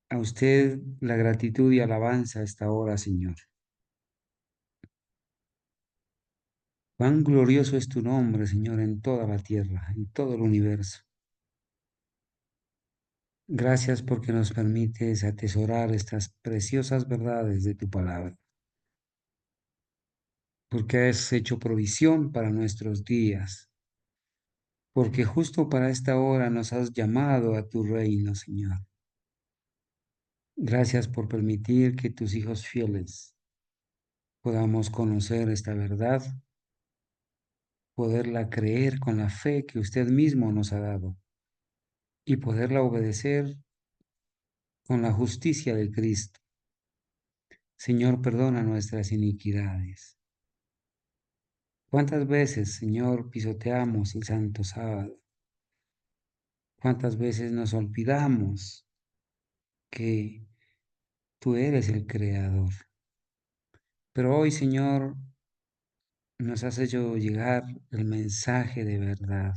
a usted la gratitud y alabanza a esta hora, Señor. Cuán glorioso es tu nombre, Señor, en toda la tierra, en todo el universo. Gracias porque nos permites atesorar estas preciosas verdades de tu palabra, porque has hecho provisión para nuestros días, porque justo para esta hora nos has llamado a tu reino, Señor. Gracias por permitir que tus hijos fieles podamos conocer esta verdad, poderla creer con la fe que usted mismo nos ha dado y poderla obedecer con la justicia de Cristo. Señor, perdona nuestras iniquidades. ¿Cuántas veces, Señor, pisoteamos el santo sábado? ¿Cuántas veces nos olvidamos que tú eres el creador? Pero hoy, Señor, nos has hecho llegar el mensaje de verdad,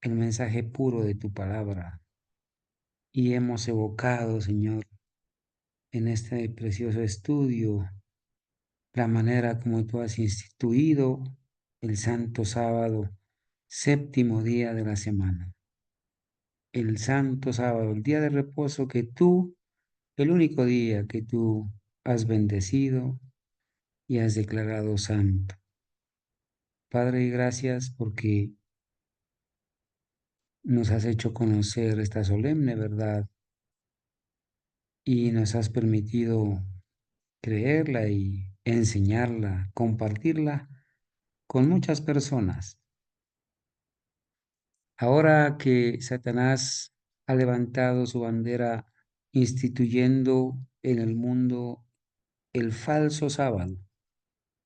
el mensaje puro de tu palabra. Y hemos evocado, Señor, en este precioso estudio, la manera como tú has instituido el santo sábado, séptimo día de la semana. El santo sábado, el día de reposo que tú, el único día que tú has bendecido y has declarado santo. Padre, gracias porque nos has hecho conocer esta solemne verdad y nos has permitido creerla y enseñarla, compartirla con muchas personas. Ahora que Satanás ha levantado su bandera instituyendo en el mundo el falso sábado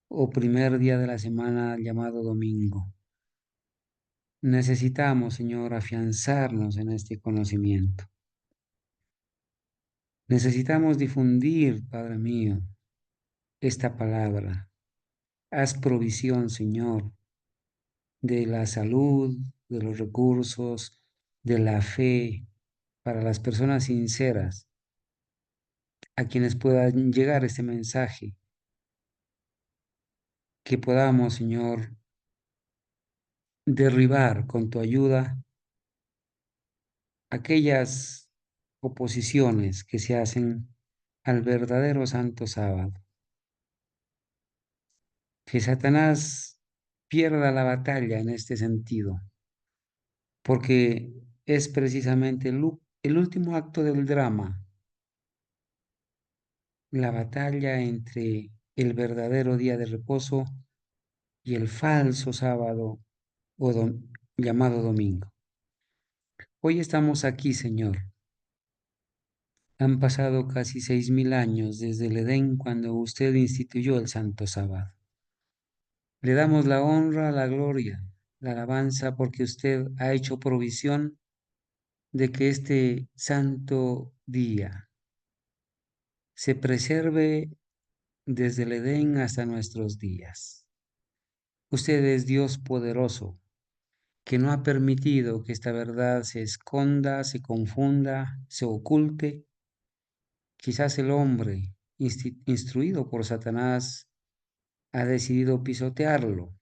o primer día de la semana llamado domingo, necesitamos, Señor, afianzarnos en este conocimiento. Necesitamos difundir, Padre mío, esta palabra. Haz provisión, Señor, de la salud, de los recursos, de la fe para las personas sinceras a quienes pueda llegar este mensaje. Que podamos, Señor, derribar con tu ayuda aquellas oposiciones que se hacen al verdadero santo sábado. Que Satanás pierda la batalla en este sentido, porque es precisamente el último acto del drama, la batalla entre el verdadero día de reposo y el falso sábado o llamado domingo. Hoy estamos aquí, Señor. Han pasado casi 6.000 años desde el Edén cuando usted instituyó el santo sábado. Le damos la honra, la gloria, la alabanza porque usted ha hecho provisión de que este santo día se preserve desde el Edén hasta nuestros días. Usted es Dios poderoso, que no ha permitido que esta verdad se esconda, se confunda, se oculte. Quizás el hombre, instruido por Satanás, ha decidido pisotearlo,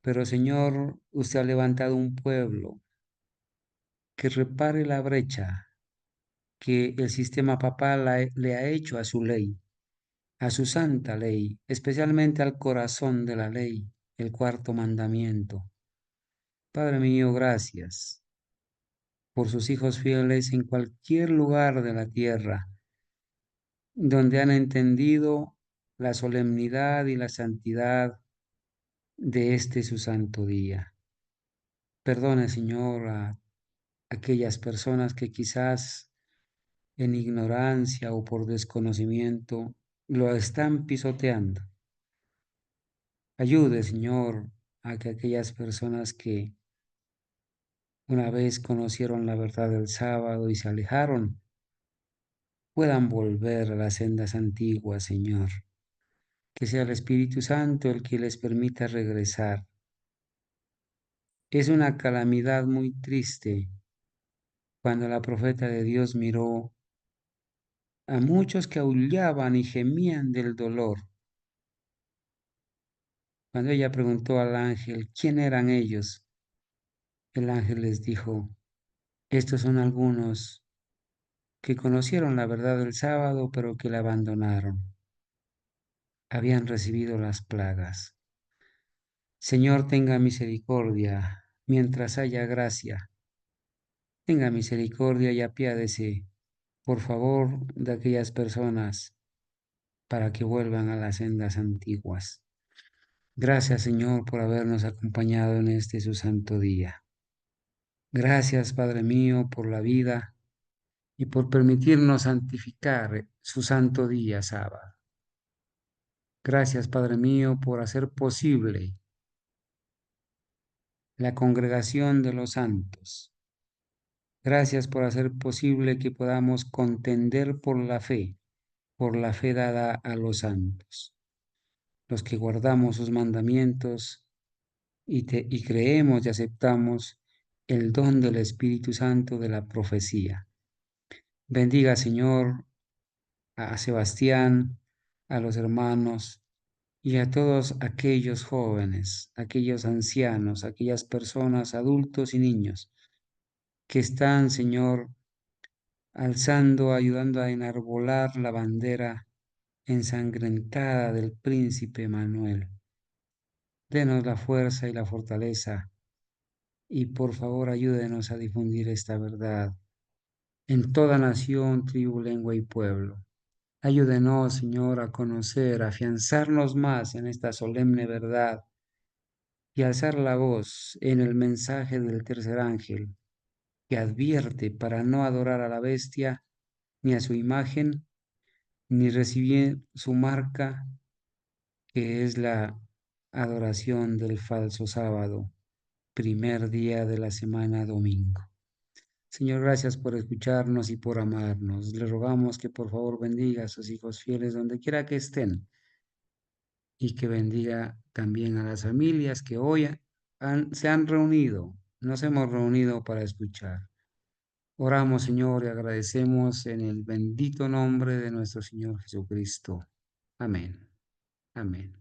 pero Señor, usted ha levantado un pueblo que repare la brecha que el sistema papal le ha hecho a su ley, a su santa ley, especialmente al corazón de la ley, el cuarto mandamiento. Padre mío, gracias por sus hijos fieles en cualquier lugar de la tierra, donde han entendido la solemnidad y la santidad de este su santo día. Perdone, Señor, a aquellas personas que quizás en ignorancia o por desconocimiento lo están pisoteando. Ayude, Señor, a que aquellas personas que una vez conocieron la verdad del sábado y se alejaron, puedan volver a las sendas antiguas, Señor. Que sea el Espíritu Santo el que les permita regresar. Es una calamidad muy triste cuando la profeta de Dios miró a muchos que aullaban y gemían del dolor. Cuando ella preguntó al ángel quién eran ellos, el ángel les dijo, estos son algunos que conocieron la verdad del sábado, pero que la abandonaron. Habían recibido las plagas. Señor, tenga misericordia mientras haya gracia. Tenga misericordia y apiádese, por favor, de aquellas personas para que vuelvan a las sendas antiguas. Gracias, Señor, por habernos acompañado en este su santo día. Gracias, Padre mío, por la vida y por permitirnos santificar su santo día sábado. Gracias, Padre mío, por hacer posible la congregación de los santos. Gracias por hacer posible que podamos contender por la fe dada a los santos, los que guardamos sus mandamientos y creemos y aceptamos el don del Espíritu Santo de la profecía. Bendiga, Señor, a Sebastián, a los hermanos y a todos aquellos jóvenes, aquellos ancianos, aquellas personas, adultos y niños que están, Señor, alzando, ayudando a enarbolar la bandera ensangrentada del príncipe Manuel. Denos la fuerza y la fortaleza y por favor ayúdenos a difundir esta verdad en toda nación, tribu, lengua y pueblo. Ayúdenos, Señor, a conocer, a afianzarnos más en esta solemne verdad y alzar la voz en el mensaje del tercer ángel que advierte para no adorar a la bestia ni a su imagen, ni recibir su marca, que es la adoración del falso sábado, primer día de la semana domingo. Señor, gracias por escucharnos y por amarnos. Le rogamos que por favor bendiga a sus hijos fieles donde quiera que estén y que bendiga también a las familias que hoy se han reunido, nos hemos reunido para escuchar. Oramos, Señor, y agradecemos en el bendito nombre de nuestro Señor Jesucristo. Amén. Amén.